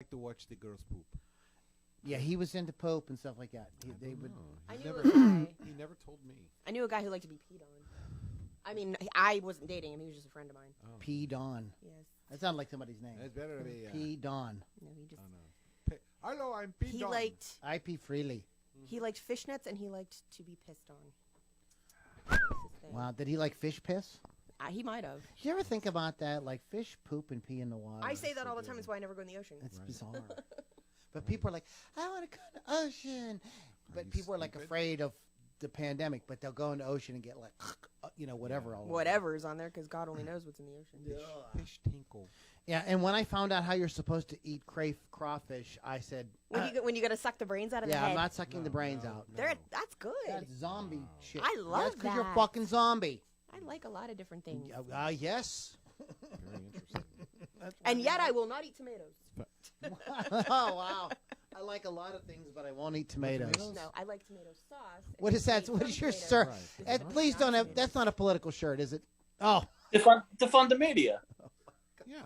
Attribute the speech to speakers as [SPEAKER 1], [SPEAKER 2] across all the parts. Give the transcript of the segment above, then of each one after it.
[SPEAKER 1] like to watch the girls poop.
[SPEAKER 2] Yeah, he was into poop and stuff like that. They would.
[SPEAKER 1] He
[SPEAKER 3] I
[SPEAKER 1] never,
[SPEAKER 3] knew a guy.
[SPEAKER 1] he never told me.
[SPEAKER 3] I knew a guy who liked to be peed on. I mean, I wasn't dating him. He was just a friend of mine.
[SPEAKER 1] Oh.
[SPEAKER 2] P. Don.
[SPEAKER 3] Yes.
[SPEAKER 2] That sounded like somebody's name.
[SPEAKER 1] It's better to be.
[SPEAKER 2] P. Don.
[SPEAKER 3] No, he just.
[SPEAKER 1] Hello, I'm Pete.
[SPEAKER 3] He
[SPEAKER 1] Don.
[SPEAKER 3] liked.
[SPEAKER 2] I pee freely.
[SPEAKER 3] He liked fishnets and he liked to be pissed on. That was his thing.
[SPEAKER 2] Wow. Did he like fish piss?
[SPEAKER 3] He might have.
[SPEAKER 2] Did you ever think about that? Like fish poop and pee in the water.
[SPEAKER 3] I say that all the time. That's why I never go in the ocean.
[SPEAKER 2] That's
[SPEAKER 1] Right.
[SPEAKER 2] bizarre. But people are like, I want to go in the ocean. But
[SPEAKER 1] you
[SPEAKER 2] people are like
[SPEAKER 1] stupid?
[SPEAKER 2] afraid of the pandemic, but they'll go in the ocean and get like, whatever. All over.
[SPEAKER 3] Whatever is on there, because God only knows what's in the ocean.
[SPEAKER 1] Fish tinkle.
[SPEAKER 2] Yeah, and when I found out how you're supposed to eat crawfish, I said,
[SPEAKER 3] When you gotta suck the brains out of the
[SPEAKER 2] yeah,
[SPEAKER 3] head.
[SPEAKER 2] I'm not sucking the brains out.
[SPEAKER 3] That's good.
[SPEAKER 2] That's zombie shit.
[SPEAKER 3] I love
[SPEAKER 2] That's because you're a
[SPEAKER 3] that.
[SPEAKER 2] fucking zombie.
[SPEAKER 3] I like a lot of different things.
[SPEAKER 2] Yes.
[SPEAKER 1] Very interesting.
[SPEAKER 3] And yet I will not eat tomatoes.
[SPEAKER 2] Oh, wow. I like a lot of things, but I won't eat tomatoes.
[SPEAKER 3] No, I like tomato sauce.
[SPEAKER 2] What is that? What is your shirt?
[SPEAKER 1] Right.
[SPEAKER 2] Please don't have. That's not a political shirt, is it? Oh.
[SPEAKER 4] Defund the media.
[SPEAKER 1] Yeah.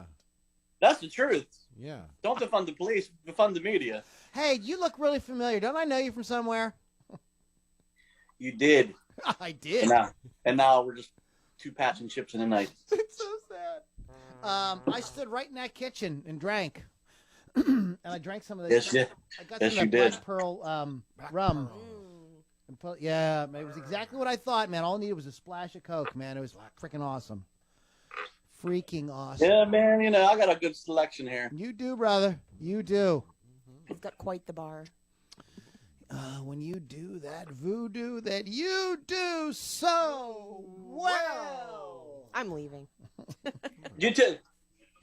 [SPEAKER 4] That's the truth.
[SPEAKER 1] Yeah.
[SPEAKER 4] Don't defund the police. Defund the media.
[SPEAKER 2] Hey, you look really familiar. Don't I know you from somewhere?
[SPEAKER 4] You did.
[SPEAKER 2] I did.
[SPEAKER 4] And now we're just two pats and chips in the night.
[SPEAKER 2] It's so sad. I stood right in that kitchen and drank. And I drank some of this.
[SPEAKER 4] Yes,
[SPEAKER 2] I got
[SPEAKER 4] yes,
[SPEAKER 2] some of
[SPEAKER 4] you
[SPEAKER 2] that
[SPEAKER 4] did.
[SPEAKER 2] Black Pearl rum. Yeah, it was exactly what I thought, man. All I needed was a splash of Coke, man. It was freaking awesome. Freaking awesome.
[SPEAKER 4] Yeah, man. You know, I got a good selection here.
[SPEAKER 2] You do, brother. You do.
[SPEAKER 3] He's got quite the bar.
[SPEAKER 2] When you do that voodoo that you do so well.
[SPEAKER 3] I'm leaving.
[SPEAKER 4] You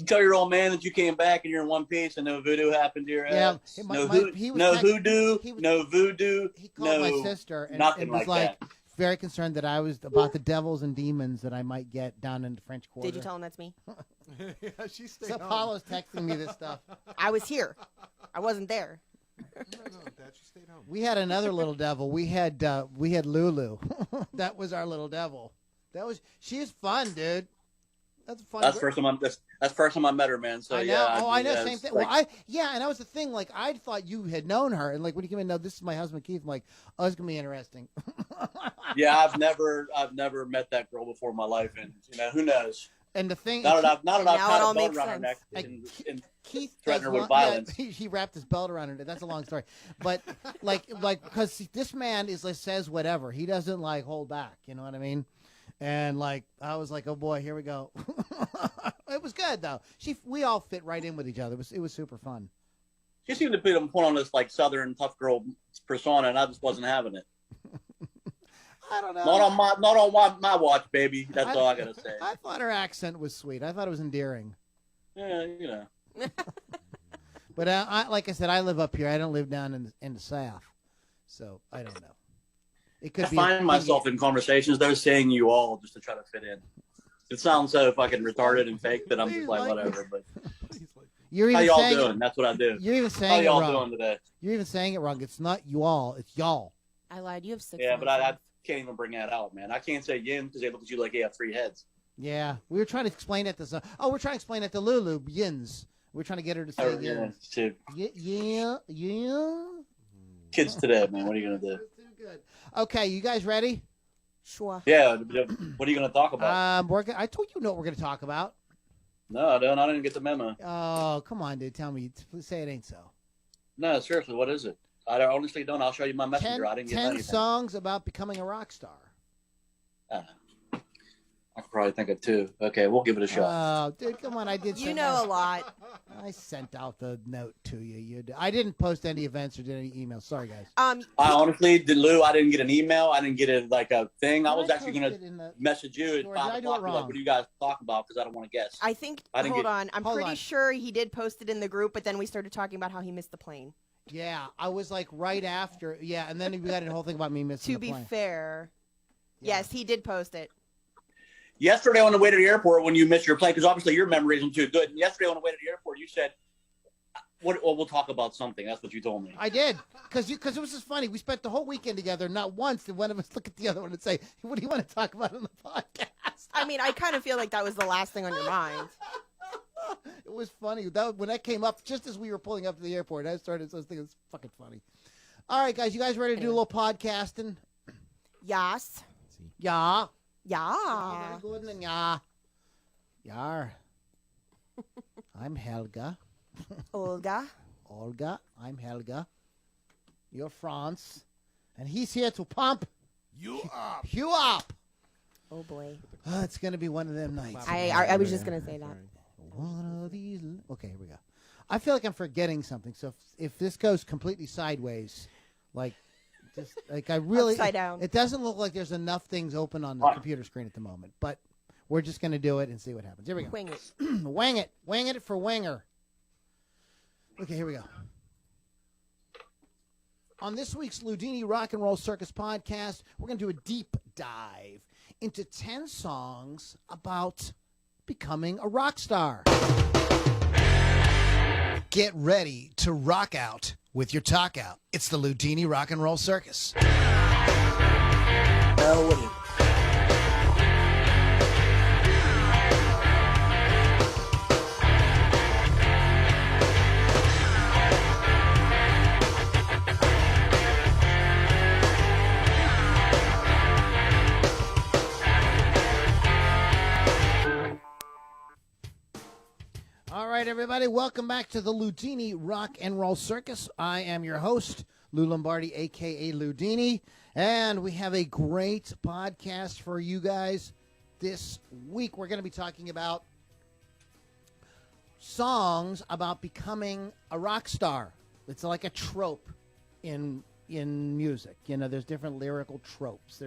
[SPEAKER 4] tell your old man that you came back and you're in one piece and no voodoo happened to your head.
[SPEAKER 2] Yeah,
[SPEAKER 4] No voodoo. No voodoo.
[SPEAKER 2] He called my
[SPEAKER 4] no
[SPEAKER 2] sister and
[SPEAKER 4] nothing
[SPEAKER 2] was
[SPEAKER 4] like
[SPEAKER 2] like very concerned that I was about the devils and demons that I might get down in the French Quarter.
[SPEAKER 3] Did you tell him that's me?
[SPEAKER 1] Yeah, she stayed
[SPEAKER 2] So
[SPEAKER 1] home.
[SPEAKER 2] Apollo's texting me this stuff.
[SPEAKER 3] I was here. I wasn't there.
[SPEAKER 1] No, Dad, she stayed home.
[SPEAKER 2] We had another little devil. We had Lulu. That was our little devil. She is fun, dude. That's fun.
[SPEAKER 4] That's first time I met her, man. So
[SPEAKER 2] I know.
[SPEAKER 4] yeah.
[SPEAKER 2] I know.
[SPEAKER 4] yeah,
[SPEAKER 2] Same
[SPEAKER 4] it's
[SPEAKER 2] thing.
[SPEAKER 4] like-
[SPEAKER 2] Well, and that was the thing. Like, I thought you had known her, and like when you came in, no, this is my husband Keith. I'm like, oh, it's gonna be interesting.
[SPEAKER 4] yeah, I've never met that girl before in my life, and who knows?
[SPEAKER 2] And the thing,
[SPEAKER 4] Not that I've
[SPEAKER 3] Now
[SPEAKER 4] tied
[SPEAKER 3] it
[SPEAKER 4] a
[SPEAKER 3] all
[SPEAKER 4] belt
[SPEAKER 3] makes
[SPEAKER 4] around her
[SPEAKER 3] sense.
[SPEAKER 4] neck
[SPEAKER 2] Like,
[SPEAKER 4] and
[SPEAKER 2] Keith
[SPEAKER 4] threatened her with
[SPEAKER 2] yeah,
[SPEAKER 4] violence.
[SPEAKER 2] he wrapped his belt around her. That's a long story, but like because this man says whatever. He doesn't like hold back. You know what I mean? And like I was like, oh boy, here we go. It was good though. We all fit right in with each other. It was super fun.
[SPEAKER 4] She seemed to put on this like Southern tough girl persona, and I just wasn't having it.
[SPEAKER 2] I don't know.
[SPEAKER 4] Not on my watch, baby. That's all I gotta say.
[SPEAKER 2] I thought her accent was sweet. I thought it was endearing.
[SPEAKER 4] Yeah, you know.
[SPEAKER 2] But like I said, I live up here. I don't live down in the South, so I don't know. It could
[SPEAKER 4] I
[SPEAKER 2] be.
[SPEAKER 4] find myself in conversations though saying you all just to try to fit in. It sounds so fucking retarded and fake that I'm just like whatever. But
[SPEAKER 2] You're
[SPEAKER 4] how
[SPEAKER 2] even
[SPEAKER 4] y'all
[SPEAKER 2] saying
[SPEAKER 4] doing? That's what I do.
[SPEAKER 2] You're even
[SPEAKER 4] How
[SPEAKER 2] saying it
[SPEAKER 4] y'all
[SPEAKER 2] wrong.
[SPEAKER 4] doing today?
[SPEAKER 2] You're even saying it wrong. It's not you all. It's y'all.
[SPEAKER 3] I lied. You have 6.
[SPEAKER 4] Yeah, but I can't even bring that out, man. I can't say yin because they look at you like you have 3 heads.
[SPEAKER 2] Yeah, we were trying to explain it to we're trying to explain it to Lulu Yins. We're trying to get her to say
[SPEAKER 4] Oh, yeah,
[SPEAKER 2] Yins.
[SPEAKER 4] to
[SPEAKER 2] Yeah.
[SPEAKER 4] kids today, man. What are you gonna do?
[SPEAKER 2] Too good. Okay, you guys ready?
[SPEAKER 3] Sure.
[SPEAKER 4] Yeah, what are you gonna talk about?
[SPEAKER 2] I told you what we're going to talk about.
[SPEAKER 4] No, I didn't get the memo.
[SPEAKER 2] Oh, come on, dude. Tell me. Please say it ain't so.
[SPEAKER 4] No, seriously, what is it? I honestly don't. I'll show you my messenger. I didn't get
[SPEAKER 2] 10
[SPEAKER 4] anything.
[SPEAKER 2] songs about becoming a rock star.
[SPEAKER 4] I could probably think of 2. Okay, we'll give it a shot.
[SPEAKER 2] Oh, dude, come on. I did.
[SPEAKER 3] You
[SPEAKER 2] send
[SPEAKER 3] know
[SPEAKER 2] that.
[SPEAKER 3] a lot.
[SPEAKER 2] I sent out the note to you. I didn't post any events or did any emails. Sorry, guys.
[SPEAKER 4] I honestly did, Lou. I didn't get an email. I didn't get a thing. I
[SPEAKER 2] Did
[SPEAKER 4] was
[SPEAKER 2] I
[SPEAKER 4] actually
[SPEAKER 2] post
[SPEAKER 4] gonna
[SPEAKER 2] it in the-
[SPEAKER 4] message you at
[SPEAKER 2] Or did I
[SPEAKER 4] 5
[SPEAKER 2] do it
[SPEAKER 4] o'clock. Like,
[SPEAKER 2] wrong?
[SPEAKER 4] what do you guys talk about? Because I don't want to guess.
[SPEAKER 3] I think.
[SPEAKER 4] I didn't
[SPEAKER 3] Hold
[SPEAKER 4] get-
[SPEAKER 3] on. I'm
[SPEAKER 2] Hold
[SPEAKER 3] pretty
[SPEAKER 2] on.
[SPEAKER 3] sure he did post it in the group, but then we started talking about how he missed the plane.
[SPEAKER 2] Yeah, I was like right after. Yeah, and then we got a whole thing about me missing
[SPEAKER 3] To
[SPEAKER 2] the
[SPEAKER 3] be
[SPEAKER 2] plane.
[SPEAKER 3] fair,
[SPEAKER 2] Yeah.
[SPEAKER 3] yes, he did post it.
[SPEAKER 4] Yesterday on the way to the airport, when you missed your plane, because obviously your memory isn't too good. Yesterday on the way to the airport, you said, we'll talk about something. That's what you told me.
[SPEAKER 2] I did, because it was just funny. We spent the whole weekend together. Not once did one of us look at the other one and say, "What do you want to talk about on the podcast?"
[SPEAKER 3] I mean, I kind of feel like that was the last thing on your mind.
[SPEAKER 2] It was funny. When that came up, just as we were pulling up to the airport, I was thinking it's fucking funny. All right, guys, you guys ready to do a little podcasting?
[SPEAKER 3] Yes.
[SPEAKER 2] Yeah.
[SPEAKER 3] Yeah.
[SPEAKER 2] Very good, and yeah. Yar. I'm Helga.
[SPEAKER 3] Olga.
[SPEAKER 2] Olga. I'm Helga. You're France. And he's here to pump
[SPEAKER 1] You up.
[SPEAKER 2] you up.
[SPEAKER 3] Oh boy.
[SPEAKER 2] It's going to be one of them nights.
[SPEAKER 3] I was just gonna say that.
[SPEAKER 2] One of these. Okay, here we go. I feel like I'm forgetting something. So if this goes completely sideways, like just like I really,
[SPEAKER 3] Upside down.
[SPEAKER 2] it doesn't look like there's enough things open on the computer screen at the moment. But we're just going to do it and see what happens. Here we go.
[SPEAKER 3] Wing it.
[SPEAKER 2] Wing it. Wing it for Winger. Okay, here we go. On this week's Loudini Rock and Roll Circus podcast, we're going to do a deep dive into 10 songs about becoming a rock star.
[SPEAKER 5] Get ready to rock out with your talk out. It's the Loudini Rock and Roll Circus.
[SPEAKER 2] All right, everybody, welcome back to the Loudini Rock and Roll Circus. I am your host, Lou Lombardi, a.k.a. Loudini, and we have a great podcast for you guys this week. We're going to be talking about songs about becoming a rock star. It's like a trope in music. You know, there's different lyrical tropes.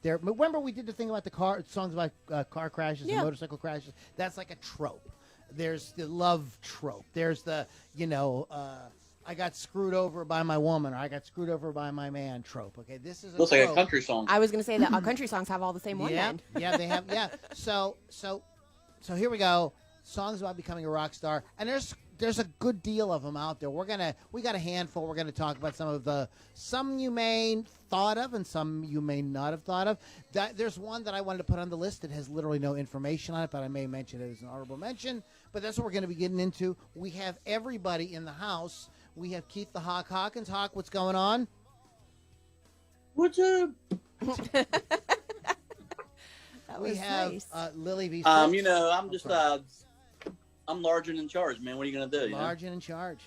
[SPEAKER 2] Remember we did the thing about the songs about car crashes and motorcycle crashes? That's like a trope. There's the love trope. There's the, I got screwed over by my woman or I got screwed over by my man trope. Okay, this is a
[SPEAKER 4] Looks
[SPEAKER 2] trope.
[SPEAKER 4] like a country song.
[SPEAKER 3] I was gonna say that country songs have all the same one.
[SPEAKER 2] Yeah,
[SPEAKER 3] Then.
[SPEAKER 2] yeah, they have. Yeah. So here we go. Songs about becoming a rock star, and there's a good deal of them out there. We got a handful. We're gonna talk about some you may thought of and some you may not have thought of. There's one that I wanted to put on the list that has literally no information on it, but I may mention it as an honorable mention. But that's what we're going to be getting into. We have everybody in the house. We have Keith the Hawk Hawkins. Hawk, what's going on?
[SPEAKER 4] What's up?
[SPEAKER 3] That
[SPEAKER 2] We
[SPEAKER 3] was
[SPEAKER 2] have
[SPEAKER 3] nice.
[SPEAKER 2] Lily V.
[SPEAKER 4] I'm just I'm large and in charge, man. What are you gonna do?
[SPEAKER 2] Large and in charge.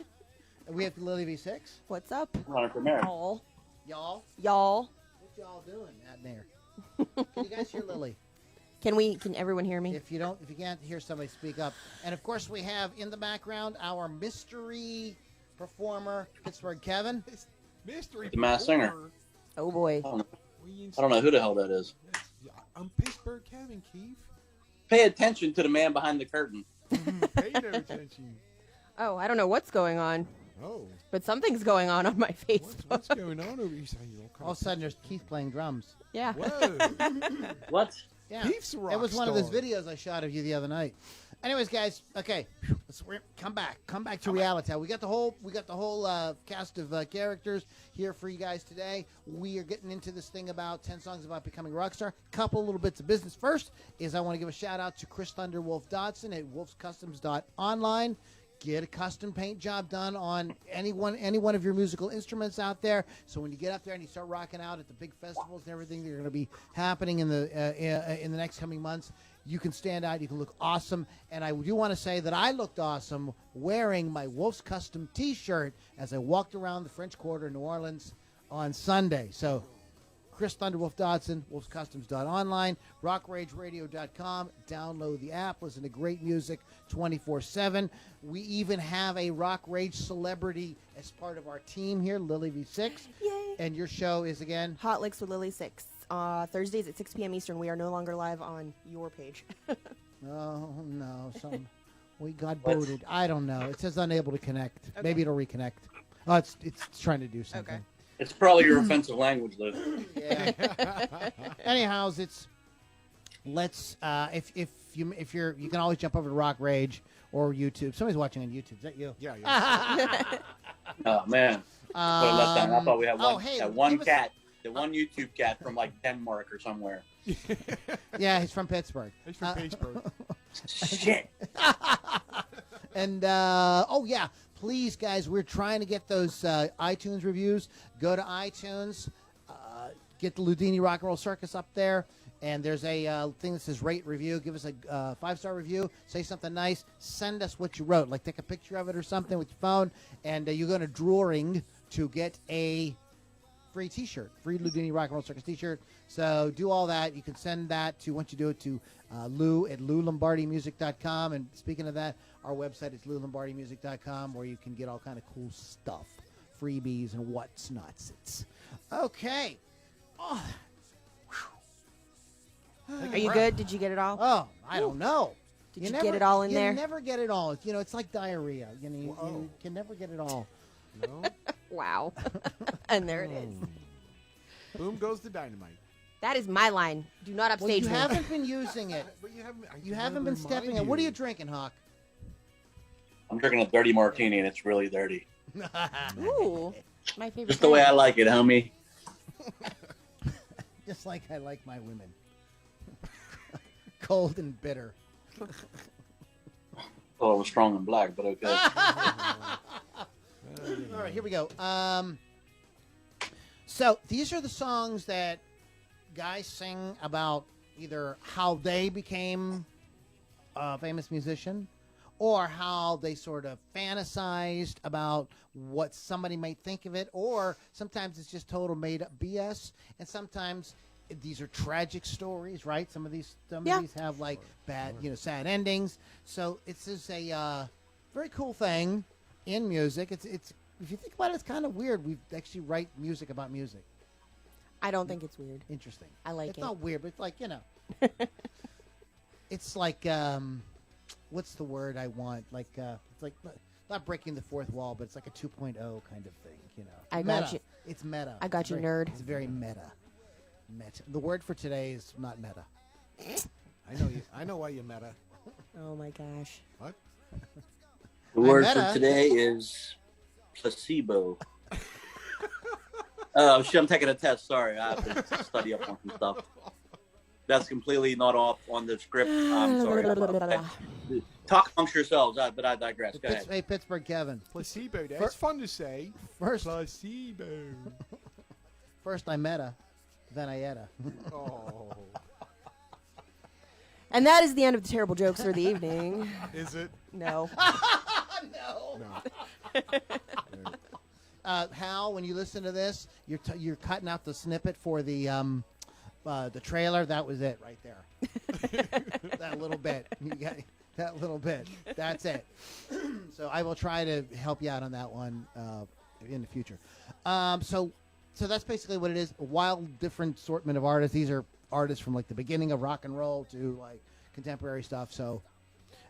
[SPEAKER 2] And we have Lily V6.
[SPEAKER 3] What's up,
[SPEAKER 4] Running for mayor.
[SPEAKER 3] y'all?
[SPEAKER 2] Y'all,
[SPEAKER 3] Y'all,
[SPEAKER 2] what y'all doing out there? Can you guys hear Lily?
[SPEAKER 3] can everyone hear me?
[SPEAKER 2] If you can't hear somebody, speak up. And of course, we have in the background our mystery performer, Pittsburgh Kevin.
[SPEAKER 1] Mystery.
[SPEAKER 4] The masked singer.
[SPEAKER 1] performer.
[SPEAKER 3] Oh boy.
[SPEAKER 4] I don't know who the hell that is.
[SPEAKER 1] I'm Pittsburgh Kevin, Keith.
[SPEAKER 4] Pay attention to the man behind the curtain.
[SPEAKER 1] Pay no attention.
[SPEAKER 3] Oh, I don't know what's going on,
[SPEAKER 1] Oh,
[SPEAKER 3] but something's going on my Facebook.
[SPEAKER 1] what's going on over here?
[SPEAKER 2] All of a sudden, there's Keith playing drums.
[SPEAKER 3] Yeah.
[SPEAKER 1] Whoa.
[SPEAKER 4] What?
[SPEAKER 2] Yeah,
[SPEAKER 1] Keith's a rock
[SPEAKER 2] it was one of those
[SPEAKER 1] star.
[SPEAKER 2] videos I shot of you the other night. Anyways, guys, okay, come back to reality. We got the whole cast of characters here for you guys today. We are getting into this thing about 10 songs about becoming a rock star. Couple little bits of business. First is I want to give a shout out to Chris Thunder Wolf Dodson at wolfscustoms.online. Get a custom paint job done on any one of your musical instruments out there. So when you get up there and you start rocking out at the big festivals and everything that are going to be happening in the next coming months, you can stand out. You can look awesome. And I do want to say that I looked awesome wearing my Wolf's Custom T-shirt as I walked around the French Quarter in New Orleans on Sunday. So Chris Thunderwolf Dodson, wolfscustoms.online, rockrageradio.com. Download the app. Listen to great music 24/7. We even have a Rock Rage celebrity as part of our team here, Lily V6.
[SPEAKER 3] Yay.
[SPEAKER 2] And your show is again?
[SPEAKER 3] Hot Licks with Lily 6. Thursdays at 6 p.m. Eastern. We are no longer live on your page.
[SPEAKER 2] Oh, no. We got booted. I don't know. It says unable to connect.
[SPEAKER 3] Okay.
[SPEAKER 2] Maybe it'll reconnect. Oh, it's trying to do something.
[SPEAKER 3] Okay.
[SPEAKER 4] It's probably your offensive language, Lou.
[SPEAKER 2] Yeah. Anyhow, if you can always jump over to Rock Rage or YouTube. Somebody's watching on YouTube. Is that you?
[SPEAKER 1] Yeah.
[SPEAKER 4] Oh man, what a letdown! I thought we had one.
[SPEAKER 2] hey,
[SPEAKER 4] that one
[SPEAKER 2] give us-
[SPEAKER 4] cat, the one YouTube cat from like Denmark or somewhere.
[SPEAKER 2] Yeah, he's from Pittsburgh.
[SPEAKER 1] He's from Pittsburgh.
[SPEAKER 4] Shit.
[SPEAKER 2] And oh yeah, please guys, we're trying to get those iTunes reviews. Go to iTunes, get the Loudini Rock and Roll Circus up there, and there's a thing that says rate review. Give us a 5-star review. Say something nice. Send us what you wrote. Like take a picture of it or something with your phone, and you're going to drawing to get a free T-shirt, free Loudini Rock and Roll Circus T-shirt. So do all that. You can send that to, once you do it, to Lou at LouLombardimusic.com. And speaking of that, our website is LouLombardimusic.com, where you can get all kind of cool stuff, freebies and what's nots. Okay. Oh.
[SPEAKER 3] Are you good? Did you get it all?
[SPEAKER 2] Oh, I don't know.
[SPEAKER 3] Did you get it all in
[SPEAKER 2] you
[SPEAKER 3] there?
[SPEAKER 2] You never get it all. You know, it's like diarrhea. You know, you
[SPEAKER 1] Whoa.
[SPEAKER 2] can never get it all.
[SPEAKER 1] No.
[SPEAKER 3] Wow. And there it is.
[SPEAKER 1] Boom goes the dynamite.
[SPEAKER 3] That is my line. Do not
[SPEAKER 2] Well,
[SPEAKER 3] upstage
[SPEAKER 2] you
[SPEAKER 3] me.
[SPEAKER 2] haven't been using it.
[SPEAKER 1] But you haven't.
[SPEAKER 2] You haven't been stepping it. What are you drinking, Hawk?
[SPEAKER 4] I'm drinking a dirty martini, and it's really dirty.
[SPEAKER 3] Ooh, my favorite.
[SPEAKER 4] Just the way I
[SPEAKER 3] kind.
[SPEAKER 4] like it, homie.
[SPEAKER 2] Just like I like my women. Cold and bitter.
[SPEAKER 4] Oh, it was strong and black, but okay.
[SPEAKER 2] All right, here we go. So these are the songs that guys sing about either how they became a famous musician or how they sort of fantasized about what somebody might think of it, or sometimes it's just total made up BS, and sometimes these are tragic stories, right? Some of these have like bad, sad endings. So it's just a very cool thing in music. It's if you think about it, it's kind of weird. We actually write music about music.
[SPEAKER 3] I don't think it's weird.
[SPEAKER 2] Interesting.
[SPEAKER 3] I like
[SPEAKER 2] it's
[SPEAKER 3] it.
[SPEAKER 2] It's not weird, but it's like it's like what's the word I want? Like it's like not breaking the fourth wall, but it's like a 2.0 kind of thing.
[SPEAKER 3] I
[SPEAKER 2] meta.
[SPEAKER 3] got you.
[SPEAKER 2] It's meta.
[SPEAKER 3] I got
[SPEAKER 2] It's
[SPEAKER 3] you,
[SPEAKER 2] very-
[SPEAKER 3] nerd.
[SPEAKER 2] It's very meta. Meta. The word for today is not meta.
[SPEAKER 1] I know you. I know why you meta.
[SPEAKER 3] Oh my gosh.
[SPEAKER 1] What?
[SPEAKER 4] The word
[SPEAKER 2] meta.
[SPEAKER 4] for today is placebo. Oh, shit, I'm taking a test. Sorry, I have to study up on some stuff. That's completely not off on the script. I'm sorry. Talk amongst yourselves, but I digress. Go ahead.
[SPEAKER 2] Hey, Pittsburgh Kevin.
[SPEAKER 1] Placebo. That's fun to say.
[SPEAKER 2] First,
[SPEAKER 1] Placebo.
[SPEAKER 2] first I meta, then I etta.
[SPEAKER 1] Oh.
[SPEAKER 3] And that is the end of the terrible jokes for the evening.
[SPEAKER 1] Is it?
[SPEAKER 3] No.
[SPEAKER 2] No.
[SPEAKER 1] No.
[SPEAKER 2] Hal, when you listen to this, you're cutting out the snippet for the trailer. That was it right there. That little bit. You got that little bit. That's it. So I will try to help you out on that one in the future. So that's basically what it is. A wild, different assortment of artists. These are artists from like the beginning of rock and roll to like contemporary stuff. So,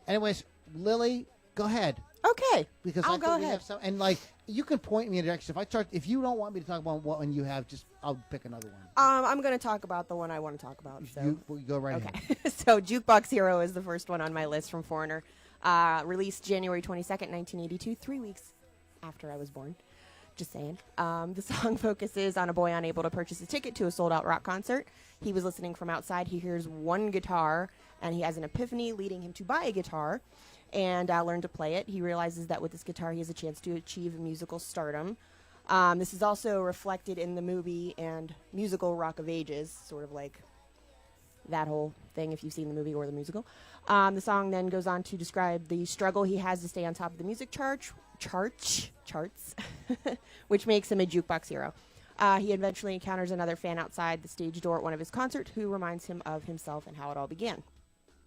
[SPEAKER 2] anyways, Lily, go ahead.
[SPEAKER 3] Okay.
[SPEAKER 2] Because
[SPEAKER 3] I'll
[SPEAKER 2] I
[SPEAKER 3] go
[SPEAKER 2] think we
[SPEAKER 3] ahead.
[SPEAKER 2] have some, and like you can point me in a direction. If you don't want me to talk about what one you have, just I'll pick another one.
[SPEAKER 3] I'm going to talk about the one I want to talk about. So.
[SPEAKER 2] You go right ahead.
[SPEAKER 3] Okay. So Jukebox Hero is the first one on my list from Foreigner. Released January 22nd, 1982, 3 weeks after I was born. Just saying. The song focuses on a boy unable to purchase a ticket to a sold-out rock concert. He was listening from outside. He hears one guitar, and he has an epiphany leading him to buy a guitar and learn to play it. He realizes that with this guitar, he has a chance to achieve musical stardom. This is also reflected in the movie and musical Rock of Ages, sort of like that whole thing if you've seen the movie or the musical. The song then goes on to describe the struggle he has to stay on top of the music charts, which makes him a jukebox hero. He eventually encounters another fan outside the stage door at one of his concerts who reminds him of himself and how it all began.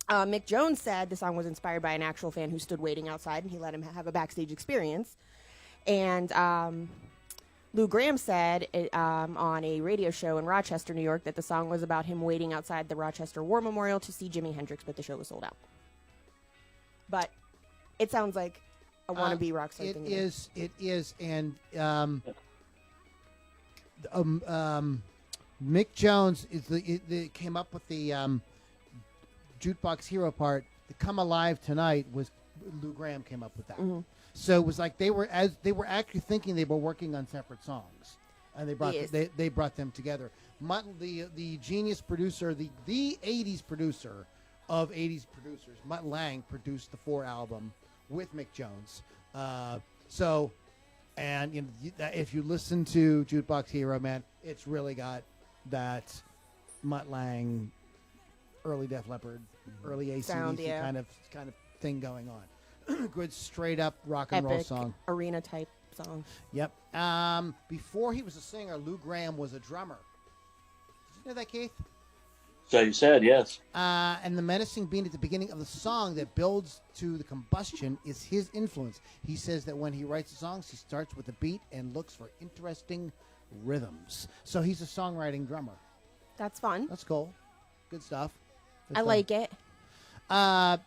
[SPEAKER 3] Mick Jones said the song was inspired by an actual fan who stood waiting outside, and he let him have a backstage experience. And Lou Gramm said on a radio show in Rochester, New York, that the song was about him waiting outside the Rochester War Memorial to see Jimi Hendrix, but the show was sold out. But it sounds like a wannabe rock star thing.
[SPEAKER 2] It is, and Mick Jones came up with the Jukebox Hero part. The Come Alive Tonight was Lou Gramm came up with that.
[SPEAKER 3] Mm-hmm.
[SPEAKER 2] So it was like they were actually thinking they were working on separate songs, and they brought them together. The genius producer, the 80s producer of 80s producers, Mutt Lange, produced the 4 album with Mick Jones. And if you listen to Jukebox Hero, man, it's really got that Mutt Lange, early Def Leppard, early AC/DC
[SPEAKER 3] Sound, yeah.
[SPEAKER 2] kind of thing going on. Good straight up rock and roll
[SPEAKER 3] Epic
[SPEAKER 2] song.
[SPEAKER 3] arena type song.
[SPEAKER 2] Yep. Before he was a singer, Lou Gramm was a drummer. Did you know that, Keith?
[SPEAKER 4] So you said, yes.
[SPEAKER 2] And the menacing beat at the beginning of the song that builds to the combustion is his influence. He says that when he writes the songs, he starts with a beat and looks for interesting rhythms. So he's a songwriting drummer.
[SPEAKER 3] That's fun.
[SPEAKER 2] That's cool. Good stuff. Good
[SPEAKER 3] I
[SPEAKER 2] stuff.
[SPEAKER 3] like it.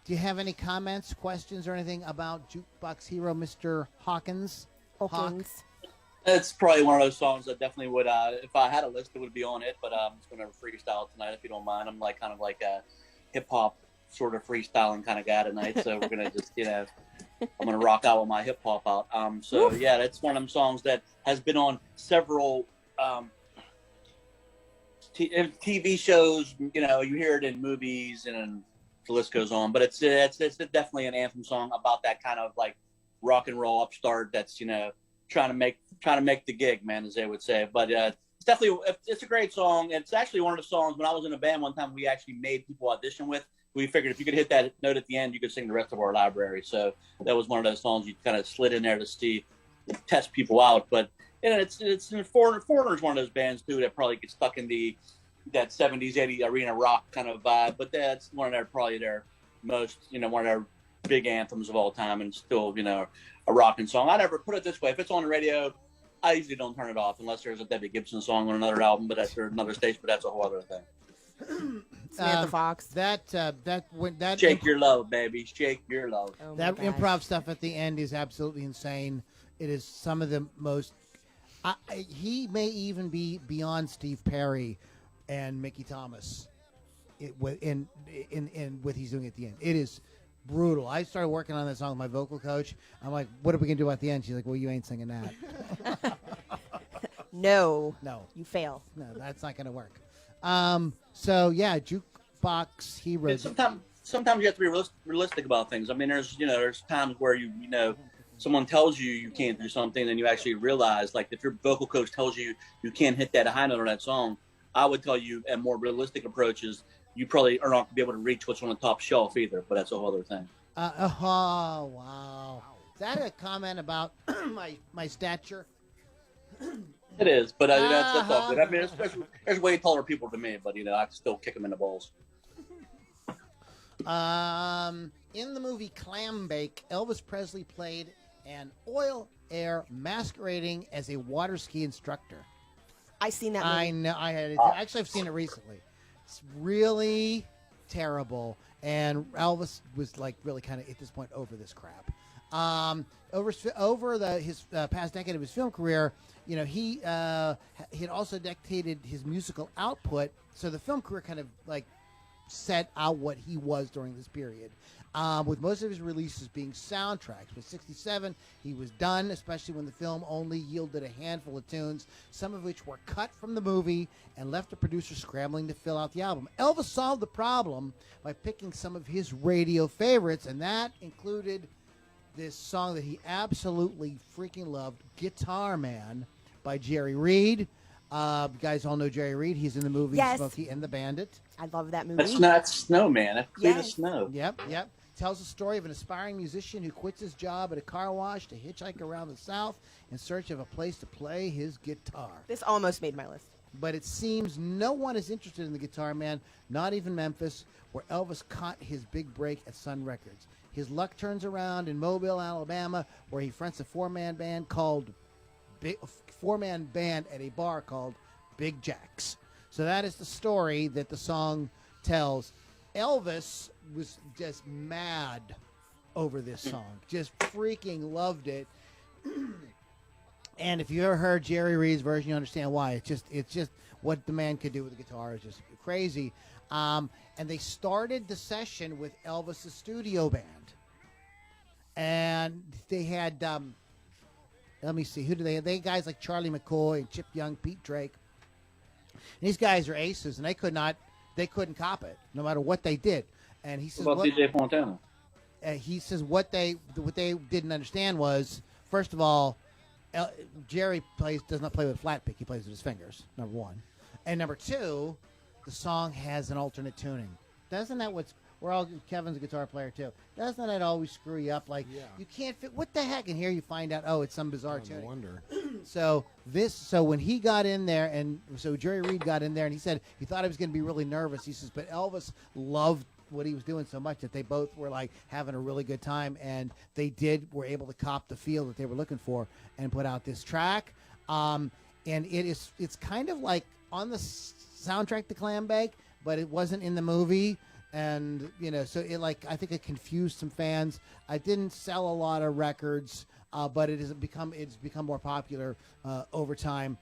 [SPEAKER 2] Do you have any comments, questions, or anything about Jukebox Hero, Mr. Hawkins?
[SPEAKER 3] Hawkins.
[SPEAKER 4] It's probably one of those songs that definitely would, if I had a list, it would be on it. But I'm just going to freestyle tonight, if you don't mind. I'm kind of like a hip hop sort of freestyling kind of guy tonight. So we're going to just, I'm going to rock out with my hip hop out. So yeah, that's one of them songs that has been on several TV shows. You hear it in movies, and the list goes on. But it's definitely an anthem song about that kind of like rock and roll upstart that's trying to make the gig, man, as they would say. But it's definitely it's a great song. It's actually one of the songs when I was in a band one time we actually made people audition with. We figured if you could hit that note at the end, you could sing the rest of our library. So that was one of those songs you kind of slid in there to test people out. But it's Foreigner's one of those bands too that probably gets stuck in that 70s 80s arena rock kind of vibe. But that's one of their most one of their big anthems of all time, and still a rocking song. I never put it this way: if it's on the radio, I usually don't turn it off unless there's a Debbie Gibson song on another album, but that's another station. But that's a whole other thing.
[SPEAKER 3] Samantha Fox.
[SPEAKER 4] Shake your love, baby, shake your love.
[SPEAKER 3] Oh
[SPEAKER 2] That
[SPEAKER 3] my gosh.
[SPEAKER 2] improv stuff at the end is absolutely insane. It is some of the most. He may even be beyond Steve Perry and Mickey Thomas. In what he's doing at the end, it is brutal. I started working on that song with my vocal coach. I'm like, "What are we gonna do at the end?" She's like, "Well, you ain't singing that."
[SPEAKER 3] No.
[SPEAKER 2] No,
[SPEAKER 3] You fail.
[SPEAKER 2] no, that's not gonna work. So yeah, Jukebox Hero.
[SPEAKER 4] Sometimes you have to be realistic about things. I mean, there's times where someone tells you can't do something, and you actually realize, like if your vocal coach tells you can't hit that high note on that song, I would tell you a more realistic approach is you probably are not going to be able to reach what's on the top shelf either, but that's a whole other thing.
[SPEAKER 2] Oh, wow. Is that a comment about my stature?
[SPEAKER 4] It is, but that's all good. I mean, there's way taller people than me, but I can still kick them in the balls.
[SPEAKER 2] In the movie Clam Bake, Elvis Presley played an oil air masquerading as a water ski instructor.
[SPEAKER 3] I seen that movie.
[SPEAKER 2] I know. Actually, I've seen it recently. It's really terrible, and Elvis was like really kind of at this point over this crap. Over his past decade of his film career, he had also dictated his musical output. So the film career kind of like set out what he was during this period. With most of his releases being soundtracks. With 67, he was done, especially when the film only yielded a handful of tunes, some of which were cut from the movie and left the producer scrambling to fill out the album. Elvis solved the problem by picking some of his radio favorites, and that included this song that he absolutely freaking loved, Guitar Man by Jerry Reed. You guys all know Jerry Reed. He's in the movie
[SPEAKER 3] Yes.
[SPEAKER 2] Smokey and the Bandit.
[SPEAKER 3] I love that movie.
[SPEAKER 4] That's not snow, man. That's clear
[SPEAKER 3] Yes.
[SPEAKER 4] as snow.
[SPEAKER 2] Yep. Tells the story of an aspiring musician who quits his job at a car wash to hitchhike around the South in search of a place to play his guitar.
[SPEAKER 3] This almost made my list.
[SPEAKER 2] But it seems no one is interested in the Guitar Man, not even Memphis, where Elvis caught his big break at Sun Records. His luck turns around in Mobile, Alabama, where he fronts a four-man band at a bar called Big Jack's. So that is the story that the song tells. Elvis was just mad over this song, just freaking loved it. And if you ever heard Jerry Reed's version, you understand why. It's just what the man could do with the guitar is just crazy. And they started the session with Elvis's studio band, and they had let me see, who do they have? They had guys like Charlie McCoy and Chip Young, Pete Drake. And these guys are aces, and they couldn't cop it, no matter what they did. And he says,
[SPEAKER 4] What about DJ Fontana?
[SPEAKER 2] he says what they didn't understand was, first of all, Jerry does not play with a flat pick. He plays with his fingers, number one. And number two, the song has an alternate tuning. Doesn't that Kevin's a guitar player too. Doesn't that always screw you up? Like, you can't fit, what the heck? And here you find out, it's some bizarre tuning.
[SPEAKER 1] No wonder.
[SPEAKER 2] So when he got in there, and so Jerry Reed got in there, and he said he thought he was going to be really nervous. He says, but Elvis loved what he was doing so much that they both were like having a really good time, and they were able to cop the feel that they were looking for and put out this track. And it's kind of like on the soundtrack to Clam Bake, but it wasn't in the movie. And so I think it confused some fans. I didn't sell a lot of records, but it's become more popular over time.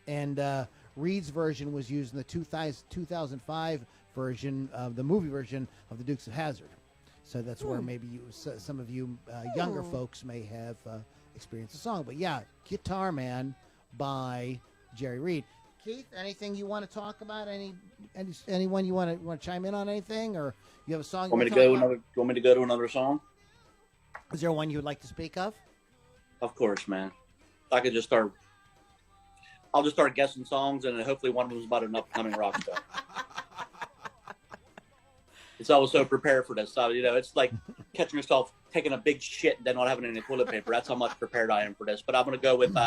[SPEAKER 2] And Reed's version was used in the 2005 version of the movie version of the Dukes of Hazzard. So that's where maybe some of you younger folks may have experienced the song. But yeah, Guitar Man by Jerry Reed. Keith, anything you want to talk about? Anyone you want to chime in on anything, or you have a song?
[SPEAKER 4] Want me to go to another song?
[SPEAKER 2] Is there one you would like to speak of?
[SPEAKER 4] Of course, man. If I could just start. I'll just start guessing songs, and hopefully one of them is about an upcoming rock star. It's always so prepared for this. So, it's like catching yourself taking a big shit and then not having any toilet paper. That's how much prepared I am for this. But I'm going to go with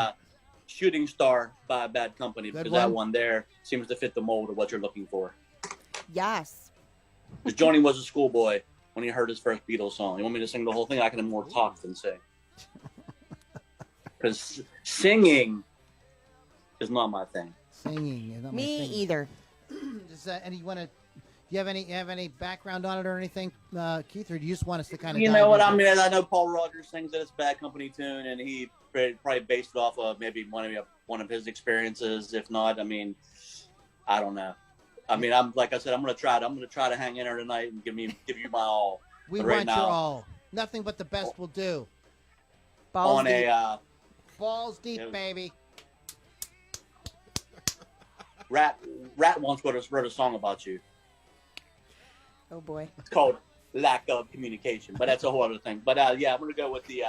[SPEAKER 4] Shooting Star by Bad Company, because that one there seems to fit the mold of what you're looking for.
[SPEAKER 3] Yes.
[SPEAKER 4] Because Johnny was a schoolboy when he heard his first Beatles song. You want me to sing the whole thing? I can have more talk than sing. Because singing is not my thing.
[SPEAKER 2] Singing is not my
[SPEAKER 3] Me
[SPEAKER 2] thing.
[SPEAKER 3] either.
[SPEAKER 2] And you want to? Do you have any background on it or anything, Keith, or do you just want us to kind of?
[SPEAKER 4] You know what I mean? I know Paul Rogers sings that it's a Bad Company tune, and he probably based it off of maybe one of his experiences. If not, I mean, I don't know. I mean, like I said, I'm gonna try to hang in there tonight and give you my all.
[SPEAKER 2] We
[SPEAKER 4] but
[SPEAKER 2] want your all. Nothing but the best will do.
[SPEAKER 3] Balls
[SPEAKER 4] on
[SPEAKER 3] deep.
[SPEAKER 2] Balls deep, baby.
[SPEAKER 4] Rat once wrote a song about you.
[SPEAKER 3] Oh boy.
[SPEAKER 4] It's called Lack of Communication, but that's a whole other thing. But yeah, I'm gonna go with the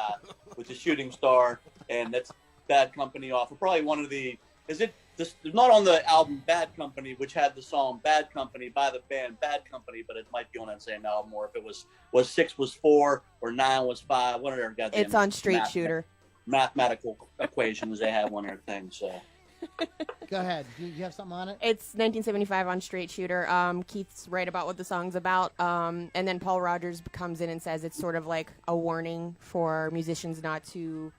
[SPEAKER 4] Shooting Star, and that's Bad Company off of probably one of the. Is it this? Not on the album Bad Company, which had the song Bad Company by the band Bad Company, but it might be on that same album. Or if it was 6 was 4 or 9 was 5, one of their goddamn.
[SPEAKER 3] It's on Straight Shooter.
[SPEAKER 4] Mathematical equations they have on their thing. So.
[SPEAKER 2] Go ahead. Do you have something on it?
[SPEAKER 3] It's 1975 on Straight Shooter. Keith's right about what the song's about. And then Paul Rogers comes in and says it's sort of like a warning for musicians not to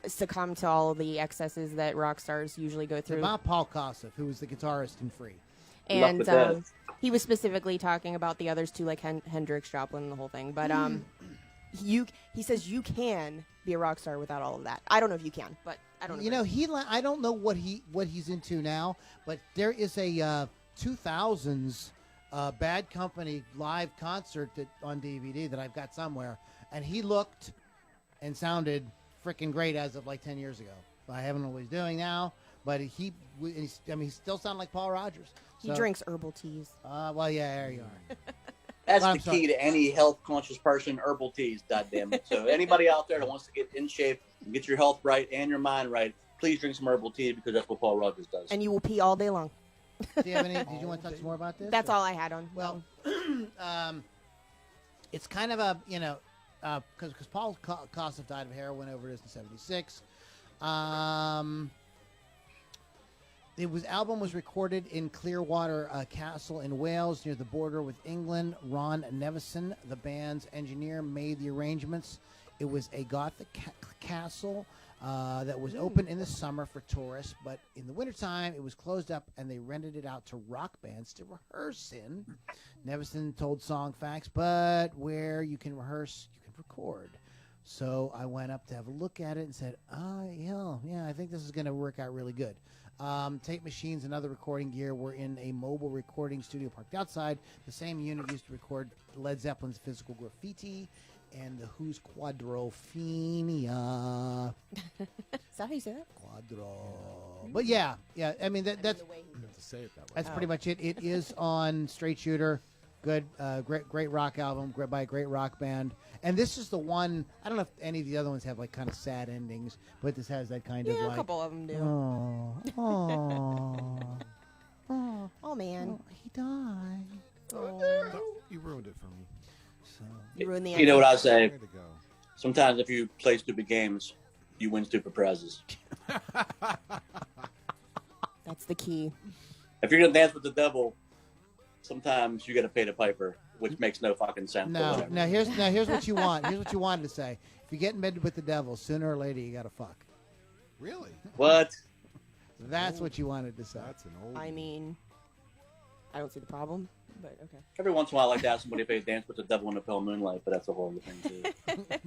[SPEAKER 3] succumb to all of the excesses that rock stars usually go through.
[SPEAKER 2] It's about Paul Kossoff, who was the guitarist in Free.
[SPEAKER 3] And he was specifically talking about the others too, like Hendrix, Joplin, and the whole thing. But he says you can be a rock star without all of that. I don't know if you can, but I don't know.
[SPEAKER 2] I don't know what he's into now, but there is a 2000s Bad Company live concert on DVD that I've got somewhere, and he looked and sounded freaking great as of like 10 years ago. I haven't know what he's doing now, but he still sounds like Paul Rogers.
[SPEAKER 3] He drinks herbal teas.
[SPEAKER 2] Well, yeah, there you are.
[SPEAKER 4] That's the key to any health-conscious person, herbal teas, goddammit. So anybody out there that wants to get in shape and get your health right and your mind right, please drink some herbal tea, because that's what Paul Rogers does.
[SPEAKER 3] And you will pee all day long.
[SPEAKER 2] Did you want to talk some more about this?
[SPEAKER 3] That's all I had on.
[SPEAKER 2] Well, it's kind of a, because Paul Kossoff died of heroin overdose in 76. Album was recorded in Clearwater Castle in Wales, near the border with England. Ron Nevison, the band's engineer, made the arrangements. It was a Gothic castle that was open in the summer for tourists, but in the wintertime it was closed up, and they rented it out to rock bands to rehearse in. Nevison told Songfacts, but where you can rehearse, you can record. So I went up to have a look at it and said, yeah, I think this is going to work out really good. Tape machines and other recording gear were in a mobile recording studio parked outside. The same unit used to record Led Zeppelin's Physical Graffiti and the Who's Quadrophenia.
[SPEAKER 3] Is that how you say that?
[SPEAKER 2] Quadro. But yeah. I mean, that's
[SPEAKER 1] You have to say it that way.
[SPEAKER 2] that's pretty much it. It is on Straight Shooter. Good, great rock album by a great rock band. And this is the one. I don't know if any of the other ones have like kind of sad endings, but this has that kind of
[SPEAKER 3] Yeah,
[SPEAKER 2] like.
[SPEAKER 3] a couple of them do. Oh man,
[SPEAKER 2] he died.
[SPEAKER 1] No, you ruined it for me.
[SPEAKER 2] So
[SPEAKER 3] you ruined the
[SPEAKER 4] You know what I say?
[SPEAKER 1] Way to go.
[SPEAKER 4] Sometimes if you play stupid games, you win stupid prizes.
[SPEAKER 3] that's the key.
[SPEAKER 4] If you're gonna dance with the devil, sometimes you gotta pay the piper, which makes no fucking sense. but
[SPEAKER 2] no,
[SPEAKER 4] whatever.
[SPEAKER 2] here's what you want. Here's what you wanted to say. If you get in bed with the devil, sooner or later you got to fuck.
[SPEAKER 1] Really?
[SPEAKER 4] What?
[SPEAKER 2] That's what you wanted to say.
[SPEAKER 1] That's an old.
[SPEAKER 3] I mean, I don't see the problem, but okay.
[SPEAKER 4] Every once in a while, I like to ask somebody if they dance with the devil in the pale moonlight, but that's a whole other thing too.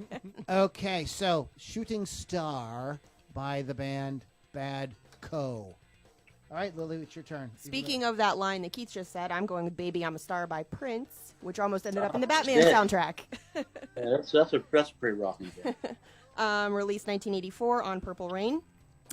[SPEAKER 2] Okay, so Shooting Star by the band Bad Co. All right, Lily, it's your turn.
[SPEAKER 3] Speaking of that line that Keith just said, I'm going with "Baby I'm a Star" by Prince, which almost ended up in the Batman
[SPEAKER 4] shit.
[SPEAKER 3] soundtrack.
[SPEAKER 4] Yeah, that's a pretty rocking thing.
[SPEAKER 3] Released 1984 on Purple Rain.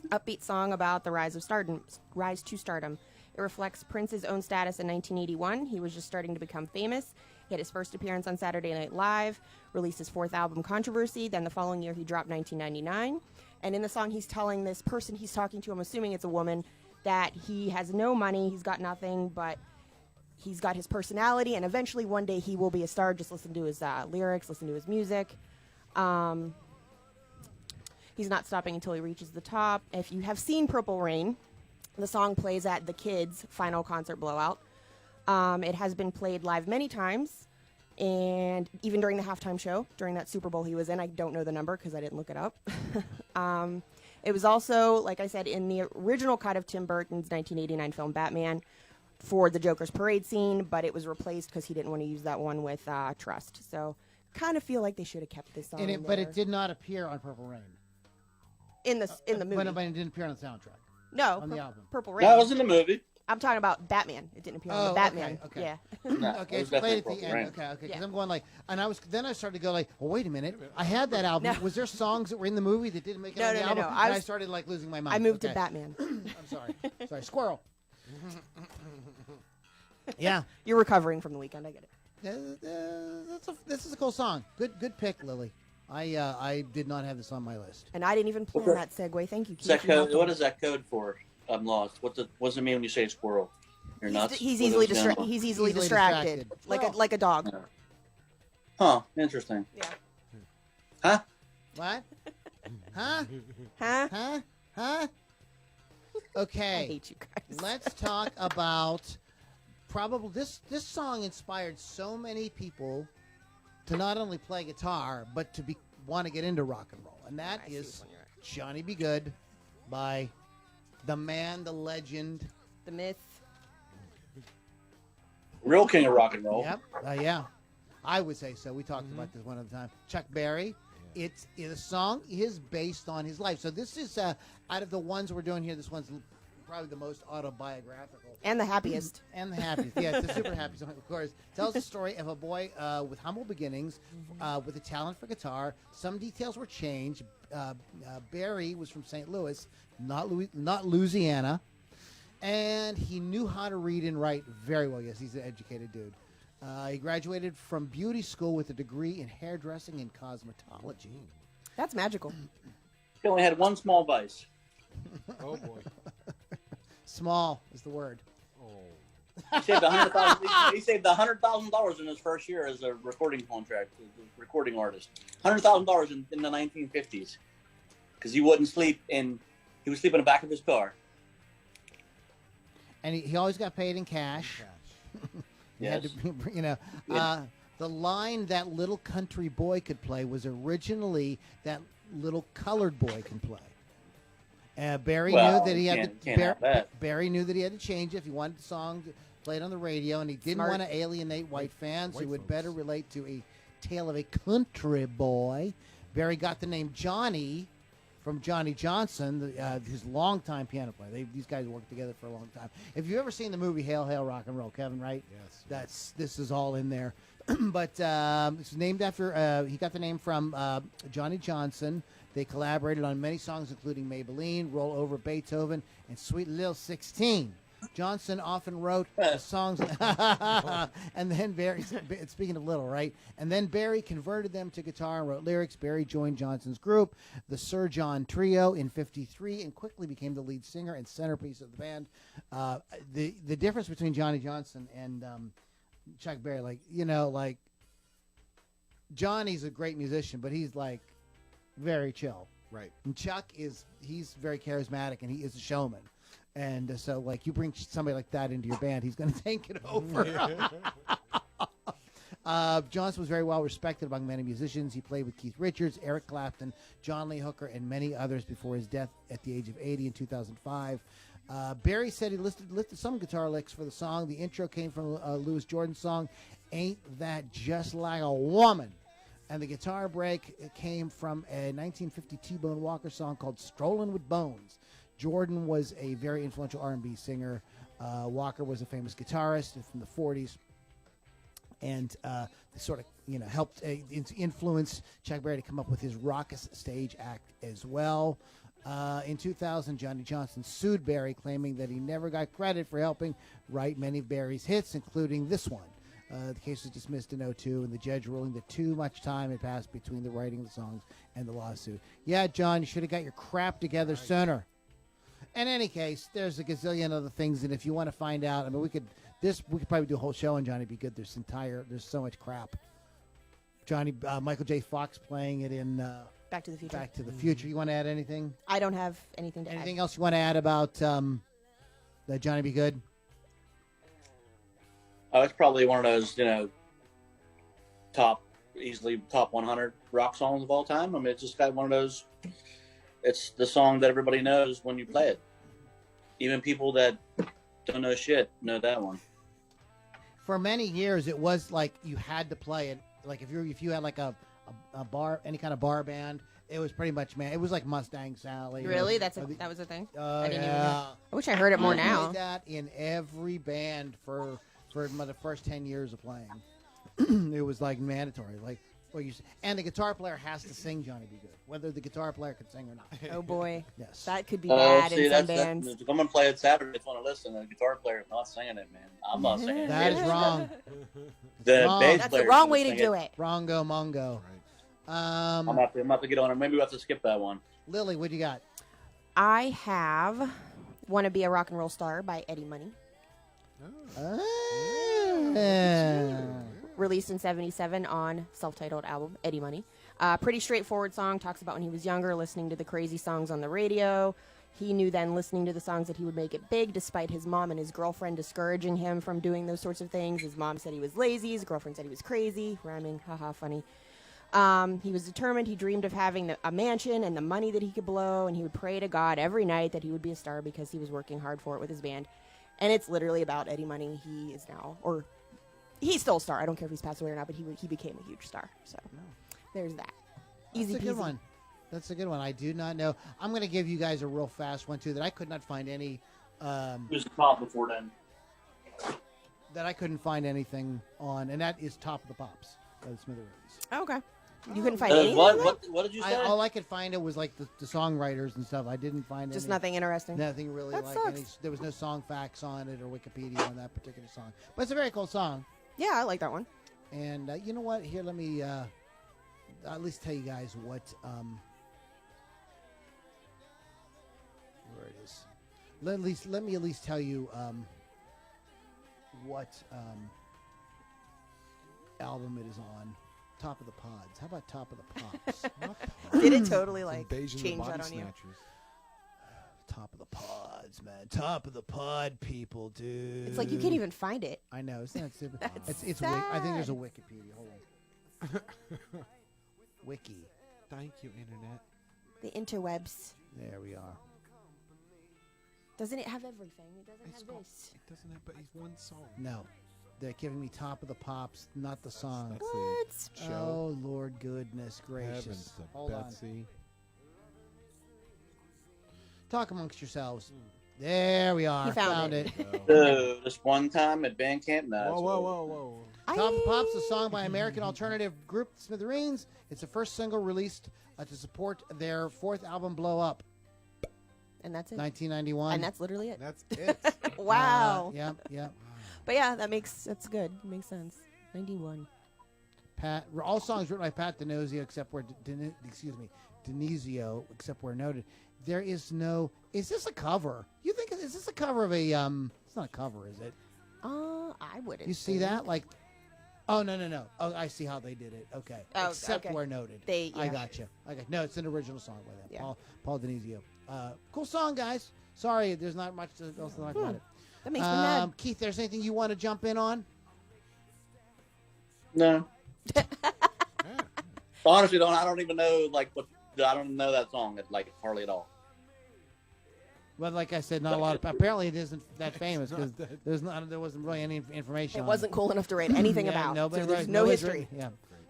[SPEAKER 3] Upbeat song about the rise to stardom. It reflects Prince's own status in 1981. He was just starting to become famous. He had his first appearance on Saturday Night Live, released his fourth album, Controversy. Then the following year, he dropped 1999. And in the song, he's telling this person he's talking to, I'm assuming it's a woman, that he has no money, he's got nothing, but he's got his personality, and eventually one day he will be a star. Just listen to his lyrics, listen to his music. He's not stopping until he reaches the top. If you have seen Purple Rain, the song plays at the Kids' final concert blowout. It has been played live many times, and even during the halftime show, during that Super Bowl he was in. I don't know the number because I didn't look it up. It was also, like I said, in the original cut of Tim Burton's 1989 film Batman for the Joker's parade scene, but it was replaced because he didn't want to use that one with Trust. So kind of feel like they should have kept this song
[SPEAKER 2] But it did not appear on Purple Rain.
[SPEAKER 3] in the movie.
[SPEAKER 2] But it didn't appear on the soundtrack.
[SPEAKER 3] No,
[SPEAKER 2] on the album.
[SPEAKER 3] Purple Rain.
[SPEAKER 4] No, it was in the movie.
[SPEAKER 3] I'm talking about Batman. It didn't appear on the
[SPEAKER 2] Oh,
[SPEAKER 3] Batman.
[SPEAKER 2] okay.
[SPEAKER 3] Yeah.
[SPEAKER 4] No,
[SPEAKER 2] Okay,
[SPEAKER 4] it
[SPEAKER 2] it's
[SPEAKER 4] was
[SPEAKER 2] played at
[SPEAKER 4] definitely
[SPEAKER 2] the
[SPEAKER 4] Purple
[SPEAKER 2] end.
[SPEAKER 4] Rain.
[SPEAKER 2] Okay, because
[SPEAKER 3] Yeah.
[SPEAKER 2] I'm going like, and then I started to go like, well, wait a minute, I had that album.
[SPEAKER 3] No.
[SPEAKER 2] Was there songs that were in the movie that didn't make it
[SPEAKER 3] No,
[SPEAKER 2] on the
[SPEAKER 3] no, no,
[SPEAKER 2] album?
[SPEAKER 3] no.
[SPEAKER 2] And I started like losing my mind.
[SPEAKER 3] I moved
[SPEAKER 2] Okay.
[SPEAKER 3] to Batman.
[SPEAKER 2] I'm sorry, squirrel. Yeah,
[SPEAKER 3] You're recovering from the weekend. I get it.
[SPEAKER 2] This is a cool song. Good pick, Lily. I did not have this on my list.
[SPEAKER 3] And I didn't even plan
[SPEAKER 4] Okay.
[SPEAKER 3] that segue. Thank you,
[SPEAKER 4] Is that
[SPEAKER 3] Keith. You're
[SPEAKER 4] code?
[SPEAKER 3] welcome.
[SPEAKER 4] What is that code for? I'm lost. What does it mean when you say squirrel? You're nuts.
[SPEAKER 3] He's
[SPEAKER 4] What
[SPEAKER 3] easily
[SPEAKER 4] is going on?
[SPEAKER 3] He's easily
[SPEAKER 2] Easily
[SPEAKER 3] distracted,
[SPEAKER 2] distracted.
[SPEAKER 3] like a dog.
[SPEAKER 4] Yeah. Huh? Interesting.
[SPEAKER 3] Yeah.
[SPEAKER 4] Huh?
[SPEAKER 2] What? Huh?
[SPEAKER 3] Huh?
[SPEAKER 2] Huh? Huh?
[SPEAKER 3] I
[SPEAKER 2] Okay.
[SPEAKER 3] hate you guys.
[SPEAKER 2] Let's talk about probably this song inspired so many people to not only play guitar but to want to get into rock and roll, and that
[SPEAKER 3] I see
[SPEAKER 2] is
[SPEAKER 3] which one you're at.
[SPEAKER 2] Johnny Be Good by the man, the legend.
[SPEAKER 3] The myth.
[SPEAKER 4] Real king of rock and roll.
[SPEAKER 2] Yep. Yeah. I would say so. We talked about this one other time. Chuck Berry. The song is based on his life. So this is out of the ones we're doing here. This one's probably the most autobiographical
[SPEAKER 3] And the happiest.
[SPEAKER 2] and the happiest. Yeah, it's a super happy song. Of course, tells the story of a boy with humble beginnings, with a talent for guitar. Some details were changed. Barry was from St. Louis, not Louisiana, and he knew how to read and write very well. Yes, he's an educated dude. He graduated from beauty school with a degree in hairdressing and cosmetology.
[SPEAKER 3] That's magical.
[SPEAKER 4] He only had one small vice.
[SPEAKER 1] Oh boy.
[SPEAKER 2] Small is the word.
[SPEAKER 1] Oh.
[SPEAKER 4] He saved $100,000. He saved $100,000 in his first year as a recording contract, as a recording artist. $100,000 in the 1950s, because he wouldn't sleep in. He would sleep in the back of his car.
[SPEAKER 2] And he always got paid in cash. He had
[SPEAKER 4] Yes.
[SPEAKER 2] to, the line that little country boy could play was originally that little colored boy can play. Barry
[SPEAKER 4] Well,
[SPEAKER 2] knew that he had
[SPEAKER 4] can't have that.
[SPEAKER 2] Barry knew that he had to change it if he wanted the song played on the radio, and he didn't
[SPEAKER 3] Smart.
[SPEAKER 2] want to alienate white fans
[SPEAKER 1] white
[SPEAKER 2] who would
[SPEAKER 1] folks.
[SPEAKER 2] better relate to a tale of a country boy. Barry got the name Johnny from Johnny Johnson, his longtime piano player. These guys worked together for a long time. If you've ever seen the movie Hail, Hail, Rock and Roll, Kevin, right?
[SPEAKER 1] Yes.
[SPEAKER 2] This is all in there. But it's named after, he got the name from Johnny Johnson. They collaborated on many songs, including Maybelline, Roll Over Beethoven, and Sweet Lil 16. Johnson often wrote the songs, and then Barry, speaking of little, right? And then Barry converted them to guitar and wrote lyrics. Barry joined Johnson's group, the Sir John Trio, in '53, and quickly became the lead singer and centerpiece of the band. The difference between Johnny Johnson and Chuck Berry, like Johnny's a great musician, but he's like very chill.
[SPEAKER 1] Right.
[SPEAKER 2] And Chuck he's very charismatic, and he is a showman. And so, like, you bring somebody like that into your band, he's going to take it over. Johnson was very well respected among many musicians. He played with Keith Richards, Eric Clapton, John Lee Hooker, and many others before his death at the age of 80 in 2005. Barry said he listed some guitar licks for the song. The intro came from Louis Jordan's song, Ain't That Just Like a Woman? And the guitar break came from a 1950 T-Bone Walker song called Strolling with Bones. Jordan was a very influential R&B singer. Walker was a famous guitarist from the 40s. And sort of, helped influence Chuck Berry to come up with his raucous stage act as well. In 2000, Johnny Johnson sued Berry, claiming that he never got credit for helping write many of Berry's hits, including this one. The case was dismissed in '02, and the judge ruling that too much time had passed between the writing of the songs and the lawsuit. Yeah, John, you should have got your crap together sooner. In any case, there's a gazillion other things, and if you want to find out, I mean, we could probably do a whole show on Johnny Be Good. There's so much crap. Michael J. Fox playing it in
[SPEAKER 3] Back to the Future.
[SPEAKER 2] Back to the Future. You want to add anything?
[SPEAKER 3] I don't have anything to add.
[SPEAKER 2] Anything else you want to add about the Johnny Be Good?
[SPEAKER 4] Oh, it's probably one of those, easily top 100 rock songs of all time. I mean, it's just got one of those. It's the song that everybody knows when you play it. Even people that don't know shit know that one.
[SPEAKER 2] For many years, it was like you had to play it. Like if you had like a bar, any kind of bar band, it was pretty much it was like Mustang Sally.
[SPEAKER 3] Really? That was a thing?
[SPEAKER 2] Oh,
[SPEAKER 3] I didn't even
[SPEAKER 2] yeah.
[SPEAKER 3] know. I wish I heard it more
[SPEAKER 2] I
[SPEAKER 3] now.
[SPEAKER 2] played that in every band for the first 10 years of playing. It was like mandatory. And the guitar player has to sing Johnny Be Good, whether the guitar player can sing or not.
[SPEAKER 3] Oh, boy.
[SPEAKER 2] Yes.
[SPEAKER 3] That could be bad in some
[SPEAKER 4] that's,
[SPEAKER 3] bands.
[SPEAKER 4] If I'm going to play it Saturday, if I want to listen, the guitar player is not singing it, man. I'm not singing it.
[SPEAKER 2] That is wrong.
[SPEAKER 4] The
[SPEAKER 2] wrong.
[SPEAKER 4] bass
[SPEAKER 3] That's
[SPEAKER 4] player
[SPEAKER 3] the wrong
[SPEAKER 4] is
[SPEAKER 3] way
[SPEAKER 4] gonna
[SPEAKER 3] to
[SPEAKER 4] sing
[SPEAKER 3] do
[SPEAKER 4] it.
[SPEAKER 3] it.
[SPEAKER 2] Wrongo mongo.
[SPEAKER 1] Right.
[SPEAKER 4] I'm going to have to get on it. Maybe we have to skip that one.
[SPEAKER 2] Lily, what do you got?
[SPEAKER 3] I have Want to Be a Rock and Roll Star by Eddie Money. Released in '77 on self-titled album Eddie Money. Pretty straightforward song. Talks about when he was younger, listening to the crazy songs on the radio. He knew then, listening to the songs, that he would make it big, despite his mom and his girlfriend discouraging him from doing those sorts of things. His mom said he was lazy. His girlfriend said he was crazy. Rhyming, haha, funny. He was determined. He dreamed of having a mansion and the money that he could blow, and he would pray to God every night that he would be a star because he was working hard for it with his band. And it's literally about Eddie Money. He is now, or he's still a star. I don't care if he's passed away or not, but he became a huge star. So there's that. Easy
[SPEAKER 2] That's a
[SPEAKER 3] peasy.
[SPEAKER 2] good one. That's a good one. I do not know. I'm going to give you guys a real fast one, too, that I could not find any.
[SPEAKER 4] Who's the top before then?
[SPEAKER 2] That I couldn't find anything on, and that is Top of the Pops by the Smithereens.
[SPEAKER 3] Oh, okay. You couldn't find anything on that?
[SPEAKER 4] What did you say?
[SPEAKER 2] All I could find was like the songwriters and stuff. I didn't find
[SPEAKER 3] Just
[SPEAKER 2] any,
[SPEAKER 3] nothing interesting.
[SPEAKER 2] nothing really
[SPEAKER 3] That
[SPEAKER 2] like
[SPEAKER 3] sucks.
[SPEAKER 2] any. There was no song facts on it or Wikipedia on that particular song, but it's a very cool song.
[SPEAKER 3] Yeah, I like that one.
[SPEAKER 2] And you know what? Here, let me at least tell you guys what where it is. Let me at least tell you what album it is on. Top of the Pods. How about Top of the Pops?
[SPEAKER 3] Did it totally like
[SPEAKER 1] Invasion of
[SPEAKER 3] change
[SPEAKER 1] the
[SPEAKER 3] that
[SPEAKER 1] Body
[SPEAKER 3] on you?
[SPEAKER 1] Snatchers.
[SPEAKER 2] Top of the Pods, man. Top of the Pod, people, dude.
[SPEAKER 3] It's like you can't even find it.
[SPEAKER 2] I know. Isn't that stupid?
[SPEAKER 3] That's
[SPEAKER 2] it's I think there's a
[SPEAKER 3] sad.
[SPEAKER 2] Wikipedia. Hold on. Wiki.
[SPEAKER 1] Thank you, Internet.
[SPEAKER 3] The interwebs.
[SPEAKER 2] There we are.
[SPEAKER 3] Doesn't it have everything? It doesn't
[SPEAKER 1] It's
[SPEAKER 3] have
[SPEAKER 1] called-
[SPEAKER 3] this.
[SPEAKER 1] It doesn't have, but it's one song.
[SPEAKER 2] No. They're giving me Top of the Pops, not the song.
[SPEAKER 1] That's
[SPEAKER 3] What?
[SPEAKER 1] the show.
[SPEAKER 2] Oh, Lord goodness gracious.
[SPEAKER 1] Heavens to
[SPEAKER 2] Hold on.
[SPEAKER 1] Betsy.
[SPEAKER 2] Talk amongst yourselves. There we are.
[SPEAKER 3] You found it.
[SPEAKER 4] This one time at band camp? No.
[SPEAKER 1] Whoa, whoa, whoa, whoa.
[SPEAKER 2] Top of the Pops, a song by American alternative group Smithereens. It's the first single released to support their fourth album, Blow Up,
[SPEAKER 3] And that's it.
[SPEAKER 2] 1991.
[SPEAKER 3] And that's literally it.
[SPEAKER 1] That's it.
[SPEAKER 3] Wow.
[SPEAKER 2] Yep.
[SPEAKER 3] But yeah, that's good. Makes sense. 91.
[SPEAKER 2] All songs written by Pat Denizio, except where Denizio, except where noted. There is no. Is this a cover? You think is this a cover of a? It's not a cover, is it?
[SPEAKER 3] I wouldn't.
[SPEAKER 2] You see that? Like, oh no. Oh, I see how they did it. Okay.
[SPEAKER 3] Oh,
[SPEAKER 2] except
[SPEAKER 3] okay.
[SPEAKER 2] where noted. I got you. No, it's an original song by them.
[SPEAKER 3] Yeah.
[SPEAKER 2] Paul Denizio. Cool song, guys. Sorry, there's not much else to talk about it.
[SPEAKER 3] That makes me mad.
[SPEAKER 2] Keith, there's anything you want to jump in on?
[SPEAKER 4] No. Honestly, I don't even know I don't know that song hardly at all.
[SPEAKER 2] Well, like I said, not a lot. Apparently, it isn't that famous because there wasn't really any information.
[SPEAKER 3] It
[SPEAKER 2] on
[SPEAKER 3] wasn't cool enough to write anything about. So there's no history.
[SPEAKER 2] Yeah.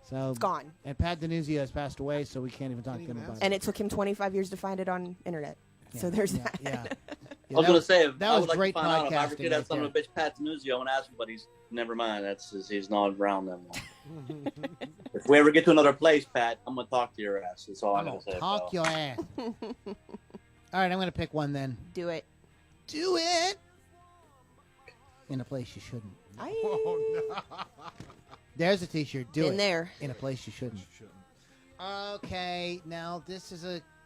[SPEAKER 2] So
[SPEAKER 3] it's gone.
[SPEAKER 2] And Pat Denizio has passed away, so we can't even talk to him about it.
[SPEAKER 3] And it took him 25 years to find it on internet. Yeah. So there's that.
[SPEAKER 2] Yeah.
[SPEAKER 4] I was going to say,
[SPEAKER 2] that was
[SPEAKER 4] I would
[SPEAKER 2] great
[SPEAKER 4] like to find out if I ever
[SPEAKER 2] podcasting
[SPEAKER 4] get that son of a bitch Pat Denizio, I'm going to ask him, but never mind. He's not around them. If we ever get to another place, Pat, I'm going to talk to your ass. That's all I'm going to say.
[SPEAKER 2] Talk your ass. All right, I'm going to pick one then.
[SPEAKER 3] Do it.
[SPEAKER 2] Do it. In a place you shouldn't.
[SPEAKER 1] Oh, no.
[SPEAKER 2] There's a t-shirt. Do it.
[SPEAKER 3] In there.
[SPEAKER 2] In a place you shouldn't. Okay, now this is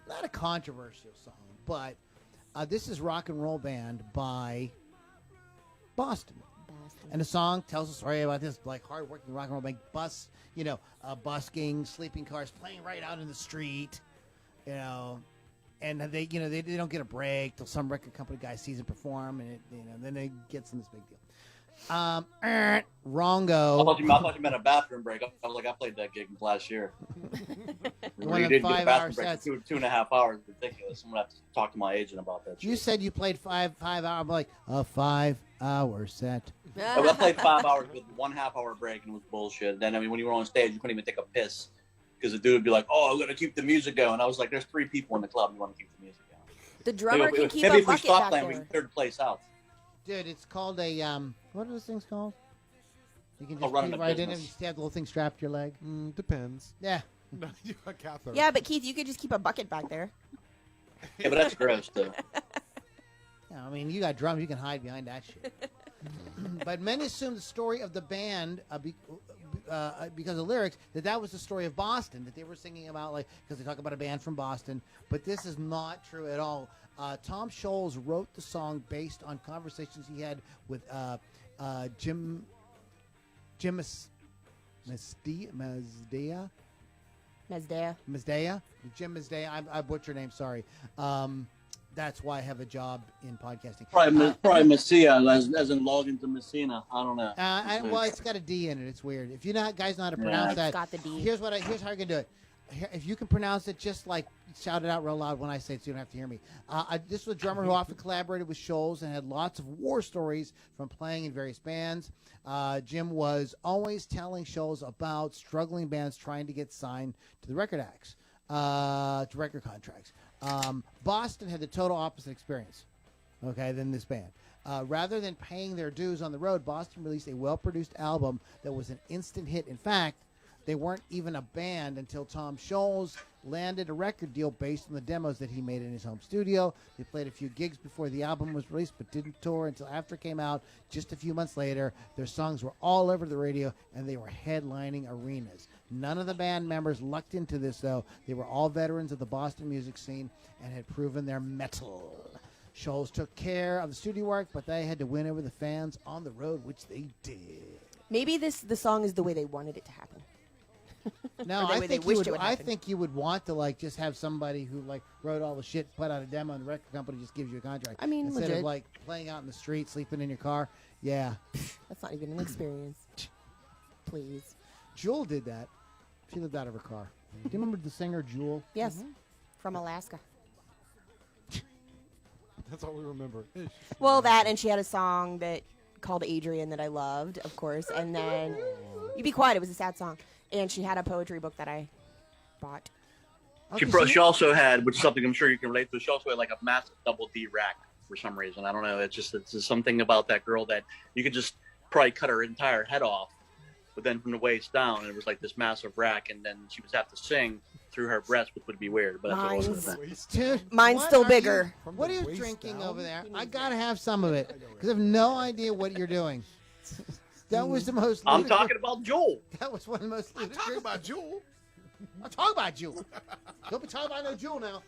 [SPEAKER 2] not a controversial song, but this is Rock and Roll Band by Boston. And the song tells a story about this hard-working rock and roll band busking, sleeping cars, playing right out in the street, and they don't get a break till some record company guy sees them perform, and then they get this big deal. Wrongo.
[SPEAKER 4] I thought you meant a bathroom break. I was like, I played that gig last year.
[SPEAKER 2] One
[SPEAKER 4] you
[SPEAKER 2] of
[SPEAKER 4] didn't get a
[SPEAKER 2] 5
[SPEAKER 4] bathroom
[SPEAKER 2] hour
[SPEAKER 4] break
[SPEAKER 2] sets.
[SPEAKER 4] for 2.5 hours. Ridiculous. I'm gonna have to talk to my agent about that.
[SPEAKER 2] You said you played 5 hour. I'm like a 5-hour set.
[SPEAKER 4] I played 5 hours with 1.5 hour break, and it was bullshit. Then when you were on stage, you couldn't even take a piss because the dude would be like, "Oh, I'm gonna keep the music going." I was like, "There's 3 people in the club. You want to keep the music going?"
[SPEAKER 3] The drummer can keep
[SPEAKER 4] maybe
[SPEAKER 3] a
[SPEAKER 4] if we
[SPEAKER 3] bucket
[SPEAKER 4] stop
[SPEAKER 3] back
[SPEAKER 4] playing,
[SPEAKER 3] there.
[SPEAKER 4] we can clear the place out.
[SPEAKER 2] Dude, it's called a what are those things called? You can just
[SPEAKER 4] running
[SPEAKER 2] keep
[SPEAKER 4] a
[SPEAKER 2] right in and
[SPEAKER 4] business.
[SPEAKER 2] just have the little thing strapped to your leg.
[SPEAKER 1] Depends.
[SPEAKER 2] Yeah.
[SPEAKER 1] No, you got catheter.
[SPEAKER 3] Yeah, but Keith, you could just keep a bucket back there.
[SPEAKER 4] Yeah, but that's gross too.
[SPEAKER 2] Yeah, I mean, you got drums, you can hide behind that shit. But many assume the story of the band, because of the lyrics, that was the story of Boston, that they were singing about, because they talk about a band from Boston. But this is not true at all. Tom Scholz wrote the song based on conversations he had with Jim Mazdea. Jim Mazdea. I butchered your name, sorry. That's why I have a job in podcasting.
[SPEAKER 4] Probably Messiah, as in log into Messina. I don't know.
[SPEAKER 2] Well, it's got a D in it. It's weird. If you guys know how to pronounce that,
[SPEAKER 3] it's got the D.
[SPEAKER 2] Here's how you're gonna do it. If you can pronounce it, just shout it out real loud when I say it, so you don't have to hear me. This was a drummer who often collaborated with Scholz and had lots of war stories from playing in various bands. Jim was always telling Scholz about struggling bands trying to get signed to the record acts, to record contracts. Boston had the total opposite experience, than this band. Rather than paying their dues on the road, Boston released a well-produced album that was an instant hit. In fact, they weren't even a band until Tom Scholz landed a record deal based on the demos that he made in his home studio. They played a few gigs before the album was released, but didn't tour until after it came out. Just a few months later, their songs were all over the radio, and they were headlining arenas. None of the band members lucked into this, though. They were all veterans of the Boston music scene and had proven their mettle. Scholz took care of the studio work, but they had to win over the fans on the road, which they did.
[SPEAKER 3] Maybe the song is the way they wanted it to happen.
[SPEAKER 2] No, I think you would want to just have somebody who wrote all the shit, put out a demo, and the record company just gives you a contract.
[SPEAKER 3] I mean,
[SPEAKER 2] instead
[SPEAKER 3] legit.
[SPEAKER 2] of playing out in the street, sleeping in your car. Yeah,
[SPEAKER 3] That's not even an experience. Please.
[SPEAKER 2] Jewel did that. She lived out of her car. Do you remember the singer Jewel?
[SPEAKER 3] Yes, from Alaska.
[SPEAKER 1] That's all we remember.
[SPEAKER 3] Well, that, and she had a song called Adrian that I loved, of course, and then You Be Quiet. It was a sad song. And she had a poetry book that I bought.
[SPEAKER 4] She also had, which is something I'm sure you can relate to, she also had a massive double D rack for some reason. I don't know. It's just something about that girl that you could just probably cut her entire head off but then from the waist down, it was like this massive rack, and then she would have to sing through her breast, which would be weird. But that's what it was.
[SPEAKER 2] Dude,
[SPEAKER 3] Mine's
[SPEAKER 2] what
[SPEAKER 3] still
[SPEAKER 2] are
[SPEAKER 3] bigger.
[SPEAKER 2] What are
[SPEAKER 1] the
[SPEAKER 2] you
[SPEAKER 1] waist
[SPEAKER 2] drinking
[SPEAKER 1] down?
[SPEAKER 2] over there? I gotta have some of it because I have no idea what you're doing. That was the most.
[SPEAKER 4] I'm
[SPEAKER 2] ludicrous-
[SPEAKER 4] talking about Joel.
[SPEAKER 2] That was one of the most.
[SPEAKER 1] I'm talking about Jewel.
[SPEAKER 2] I'm talking about Jewel. Don't be talking about no Jewel now.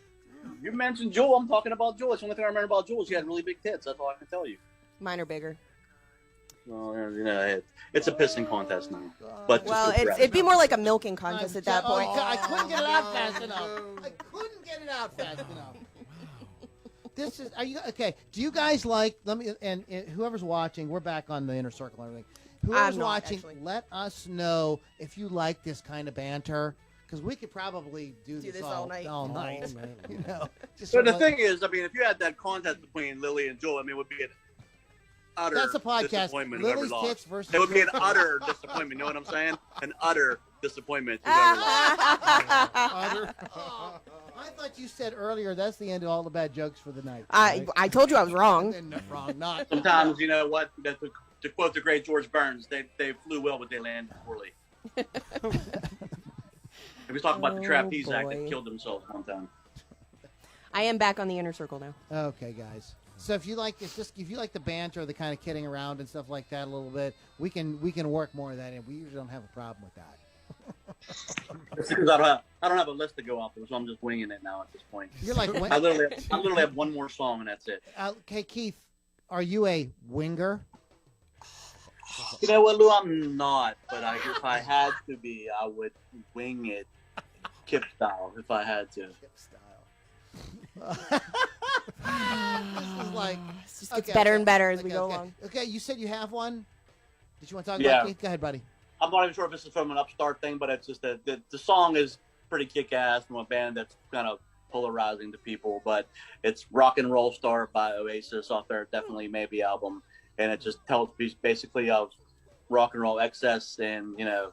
[SPEAKER 4] You mentioned Joel. I'm talking about Joel. It's the only thing I remember about Joel. She had really big tits. That's all I can tell you.
[SPEAKER 3] Mine are bigger.
[SPEAKER 4] Well, you know, it's a pissing contest now. But
[SPEAKER 3] Well,
[SPEAKER 4] just
[SPEAKER 3] it'd be more like a milking contest at that point.
[SPEAKER 2] I couldn't get it out fast enough. I couldn't get it out fast enough. This is. Are you okay? Do you guys like? Let me and whoever's watching. We're back on the inner circle and everything. Whoever's
[SPEAKER 3] I'm not,
[SPEAKER 2] watching,
[SPEAKER 3] actually.
[SPEAKER 2] let us know if you like this kind of banter because we could probably do
[SPEAKER 3] this
[SPEAKER 2] all
[SPEAKER 3] all night.
[SPEAKER 2] All night.
[SPEAKER 1] Oh, man.
[SPEAKER 2] You know. Just
[SPEAKER 4] But the
[SPEAKER 2] sort of-
[SPEAKER 4] thing is, I mean, if you had that contest between Lily and Joel, I mean, it would be an utter
[SPEAKER 2] That's a podcast.
[SPEAKER 4] disappointment. Whoever
[SPEAKER 2] Lily's
[SPEAKER 4] lost.
[SPEAKER 2] tits versus.
[SPEAKER 4] It would be an utter disappointment. You know what I'm saying? An utter disappointment. Whoever lost.
[SPEAKER 1] Utter.
[SPEAKER 2] Oh, I thought you said earlier that's the end of all the bad jokes for the night.
[SPEAKER 3] I told you I was wrong.
[SPEAKER 2] Wrong. Not.
[SPEAKER 4] Sometimes, you know what? To quote the great George Burns, they flew well, but they landed poorly. If we talk about the
[SPEAKER 3] Oh,
[SPEAKER 4] trapeze act
[SPEAKER 3] boy.
[SPEAKER 4] that killed themselves one time.
[SPEAKER 3] I am back on the inner circle now.
[SPEAKER 2] Okay, guys. So if you like this, just if you like the banter, the kind of kidding around and stuff like that a little bit, we can work more of that in. We usually don't have a problem with that.
[SPEAKER 4] It's because I don't have a list to go off of, so I'm just winging it now at this point.
[SPEAKER 2] You're like,
[SPEAKER 4] I literally have one more song and that's it.
[SPEAKER 2] okay, Keith, are you a winger?
[SPEAKER 4] You know what, Lou? I'm not, but if I had to be, I would wing it, Kip style, if I had to.
[SPEAKER 2] This is like
[SPEAKER 3] It just gets
[SPEAKER 2] okay,
[SPEAKER 3] better
[SPEAKER 2] okay,
[SPEAKER 3] and better as
[SPEAKER 2] okay,
[SPEAKER 3] we go
[SPEAKER 2] okay.
[SPEAKER 3] along.
[SPEAKER 2] Okay, you said you have one. Did you want to talk
[SPEAKER 4] Yeah.
[SPEAKER 2] about Keith? Go ahead, buddy.
[SPEAKER 4] I'm not even sure if this is from an upstart thing, but it's just that the song is pretty kick-ass from a band that's kind of polarizing to people. But it's Rock and Roll Star by Oasis off their Definitely Maybe album. And it just tells basically of rock and roll excess. And, you know,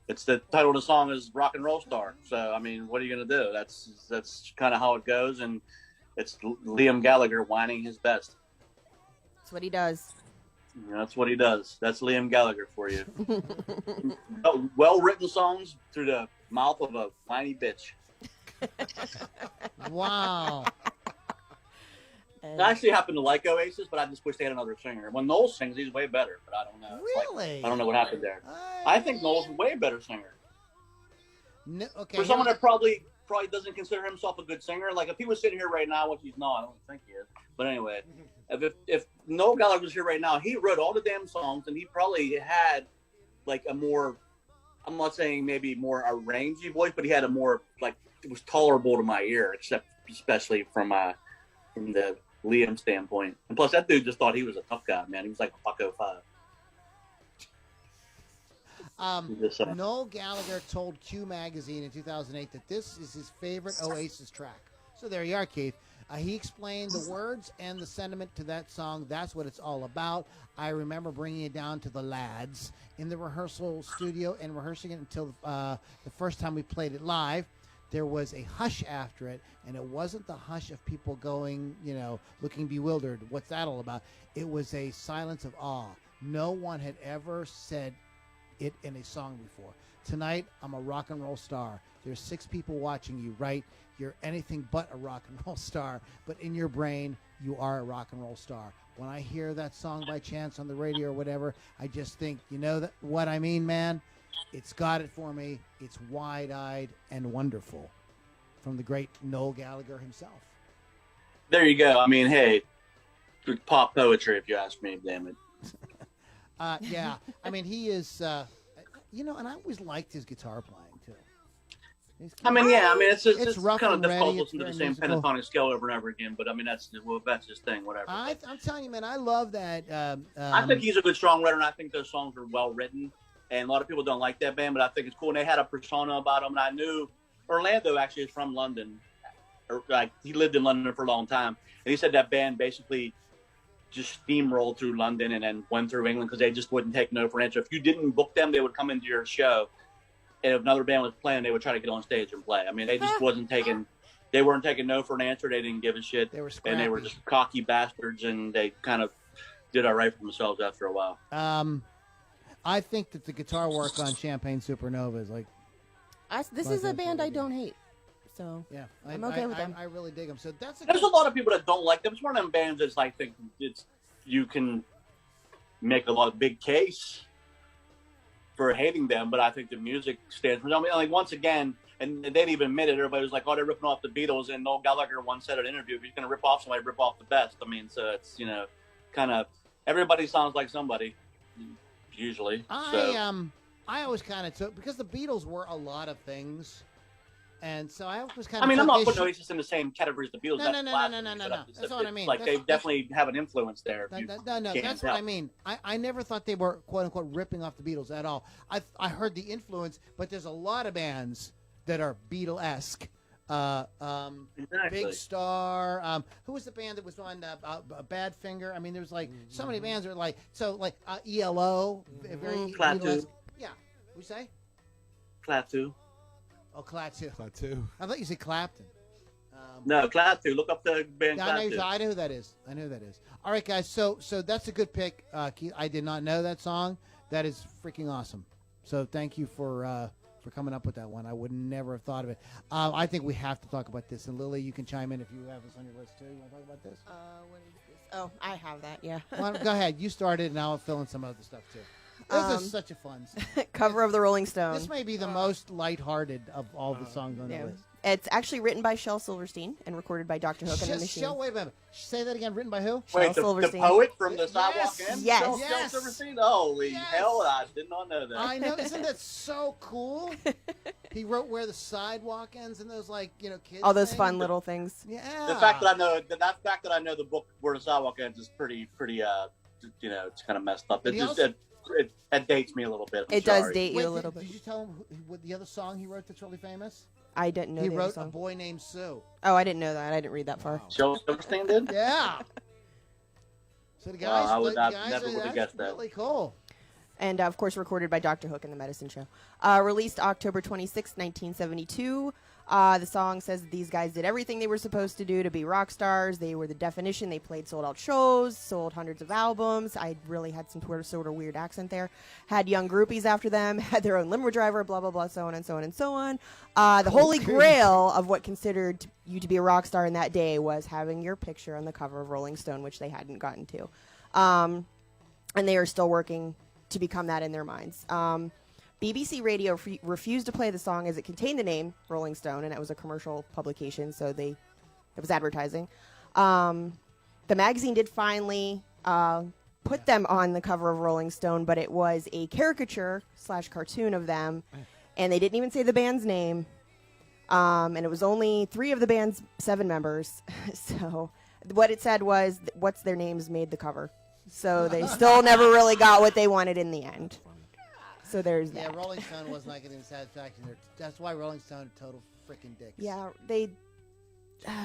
[SPEAKER 4] it's the title of the song is Rock and Roll Star. So, I mean, what are you going to do? That's kind of how it goes. And it's Liam Gallagher whining his best.
[SPEAKER 3] That's what he does.
[SPEAKER 4] You know, that's what he does. That's Liam Gallagher for you. Well-written songs through the mouth of a whiny bitch.
[SPEAKER 2] Wow.
[SPEAKER 4] I actually happen to like Oasis, but I just wish they had another singer. When Noel sings, he's way better, but I don't know. It's like,
[SPEAKER 2] Really?
[SPEAKER 4] I don't know what happened there. I think Noel's a way better singer.
[SPEAKER 2] No, okay.
[SPEAKER 4] For someone that probably doesn't consider himself a good singer, like if he was sitting here right now, which he's not, I don't think he is. But anyway, if Noel Gallagher was here right now, he wrote all the damn songs, and he probably had like a more, I'm not saying maybe more a rangy voice, but he had a more like it was tolerable to my ear, especially from the Liam standpoint. And plus, that dude just thought he was a tough guy, man. He was like a buck 05. Just saying.
[SPEAKER 2] Noel Gallagher told Q Magazine in 2008 that this is his favorite Oasis track. So there you are, Keith. He explained the words and the sentiment to that song. That's what it's all about. I remember bringing it down to the lads in the rehearsal studio and rehearsing it until the first time we played it live. There was a hush after it, and it wasn't the hush of people going, you know, looking bewildered. What's that all about? It was a silence of awe. No one had ever said it in a song before. Tonight, I'm a rock and roll star. There's 6 people watching you, right? You're anything but a rock and roll star, but in your brain, you are a rock and roll star. When I hear that song by chance on the radio or whatever, I just think, you know what I mean, man? It's got it for me. It's wide-eyed and wonderful. From the great Noel Gallagher himself.
[SPEAKER 4] There you go. I mean, hey, pop poetry, if you ask me, damn it.
[SPEAKER 2] Yeah, I mean, he is, you know, and I always liked his guitar playing, too.
[SPEAKER 4] I mean, yeah, I mean, it's
[SPEAKER 2] It's rough
[SPEAKER 4] kind of
[SPEAKER 2] and
[SPEAKER 4] difficult
[SPEAKER 2] ready.
[SPEAKER 4] listening to
[SPEAKER 2] It's
[SPEAKER 4] the same
[SPEAKER 2] very musical.
[SPEAKER 4] pentatonic scale over and over again, but I mean, that's his thing, whatever.
[SPEAKER 2] I'm telling you, man, I love that.
[SPEAKER 4] I think he's a good songwriter, and I think those songs are well written. And a lot of people don't like that band, but I think it's cool. And they had a persona about them. And I knew Orlando actually is from London. Or, like, he lived in London for a long time. And he said that band basically just steamrolled through London and then went through England because they just wouldn't take no for an answer. If you didn't book them, they would come into your show. And if another band was playing, they would try to get on stage and play. I mean, they just they weren't taking no for an answer. They didn't give a shit.
[SPEAKER 2] They were
[SPEAKER 4] and they were
[SPEAKER 2] scrappy.
[SPEAKER 4] just cocky bastards, and they kind of did all right for themselves after a while.
[SPEAKER 2] I think that the guitar work on Champagne Supernova is like,
[SPEAKER 3] This is a band I don't hate. So
[SPEAKER 2] yeah,
[SPEAKER 3] I'm okay with them.
[SPEAKER 2] I really dig them. So that's
[SPEAKER 4] There's a lot of people that don't like them. It's one of them bands that's I think you can make a lot of big case for hating them, but I think the music stands for something. Like once again, and they didn't even admit it. Everybody was like, "Oh, they're ripping off the Beatles," and Noel Gallagher once said in an interview, "If you're going to rip off somebody, rip off the best." I mean, so it's kind of everybody sounds like somebody usually.
[SPEAKER 2] I always kind of took because the Beatles were a lot of things. And so I was kind of.
[SPEAKER 4] I mean, I'm not putting Oasis in the same category as the Beatles.
[SPEAKER 2] No. That's what I mean.
[SPEAKER 4] Like they definitely have an influence there.
[SPEAKER 2] No. That's what I mean. I never thought they were quote unquote ripping off the Beatles at all. I heard the influence, but there's a lot of bands that are Beatle-esque.
[SPEAKER 4] Exactly.
[SPEAKER 2] Big Star. Who was the band that was on Badfinger? I mean, there's like so many bands that are like ELO. Very
[SPEAKER 4] Klaatu.
[SPEAKER 2] Yeah. We say
[SPEAKER 4] Klaatu.
[SPEAKER 2] Oh, Klaatu.
[SPEAKER 1] Klaatu.
[SPEAKER 2] I thought you said Clapton.
[SPEAKER 4] No, Klaatu. Look up the band Klaatu.
[SPEAKER 2] I know who that is. All right, guys. So that's a good pick, Keith. I did not know that song. That is freaking awesome. So thank you for coming up with that one. I would never have thought of it. I think we have to talk about this. And Lily, you can chime in if you have this on your list too. You want to talk about this?
[SPEAKER 3] What is this? Oh, I have that. Yeah.
[SPEAKER 2] Well, go ahead. You started, and I'll fill in some other stuff too. This is such a fun song.
[SPEAKER 3] Cover of the Rolling Stone.
[SPEAKER 2] This may be the most lighthearted of all the songs on the list.
[SPEAKER 3] It's actually written by Shel Silverstein and recorded by Dr. Hook and the Machine.
[SPEAKER 2] Shel, wait a minute. Say that again. Written by who?
[SPEAKER 4] Wait, the poet from the Sidewalk Inn?
[SPEAKER 3] Yes.
[SPEAKER 4] Shel Silverstein? Holy hell, I did not know that.
[SPEAKER 2] I know. Isn't that so cool? He wrote Where the Sidewalk Ends and those kids.
[SPEAKER 3] All those
[SPEAKER 2] things.
[SPEAKER 3] fun little things.
[SPEAKER 2] Yeah.
[SPEAKER 4] The fact that I know the book Where the Sidewalk Ends is pretty it's kind of messed up. That dates me a little bit.
[SPEAKER 3] It does date you a little bit.
[SPEAKER 2] Did you tell him what the other song he wrote that's really famous?
[SPEAKER 3] I didn't know.
[SPEAKER 2] He wrote A Boy Named Sue.
[SPEAKER 3] Oh, I didn't know that. I didn't read that far.
[SPEAKER 4] Shel Silverstein did?
[SPEAKER 2] Yeah. So the guys,
[SPEAKER 4] I would
[SPEAKER 2] never
[SPEAKER 4] would have guessed that.
[SPEAKER 2] Really cool.
[SPEAKER 3] And of course, recorded by Dr. Hook and the Medicine Show. Released October 26, 1972. The song says that these guys did everything they were supposed to do to be rock stars. They were the definition. They played sold-out shows, sold hundreds of albums. I really had some sort of weird accent there. Had young groupies after them, had their own limo driver, blah, blah, blah, so on and so on and so on. The holy grail of what considered you to be a rock star in that day was having your picture on the cover of Rolling Stone, which they hadn't gotten to. And they are still working to become that in their minds. BBC Radio refused to play the song as it contained the name Rolling Stone, and it was a commercial publication, so it was advertising. The magazine did finally put them on the cover of Rolling Stone, but it was a caricature / cartoon of them, and they didn't even say the band's name. And it was only 3 of the band's 7 members. So what it said was, what's their names made the cover. So they still never really got what they wanted in the end. So there's that.
[SPEAKER 2] Yeah, Rolling Stone was not getting satisfaction. That's why Rolling Stone are total freaking dicks.
[SPEAKER 3] Yeah, they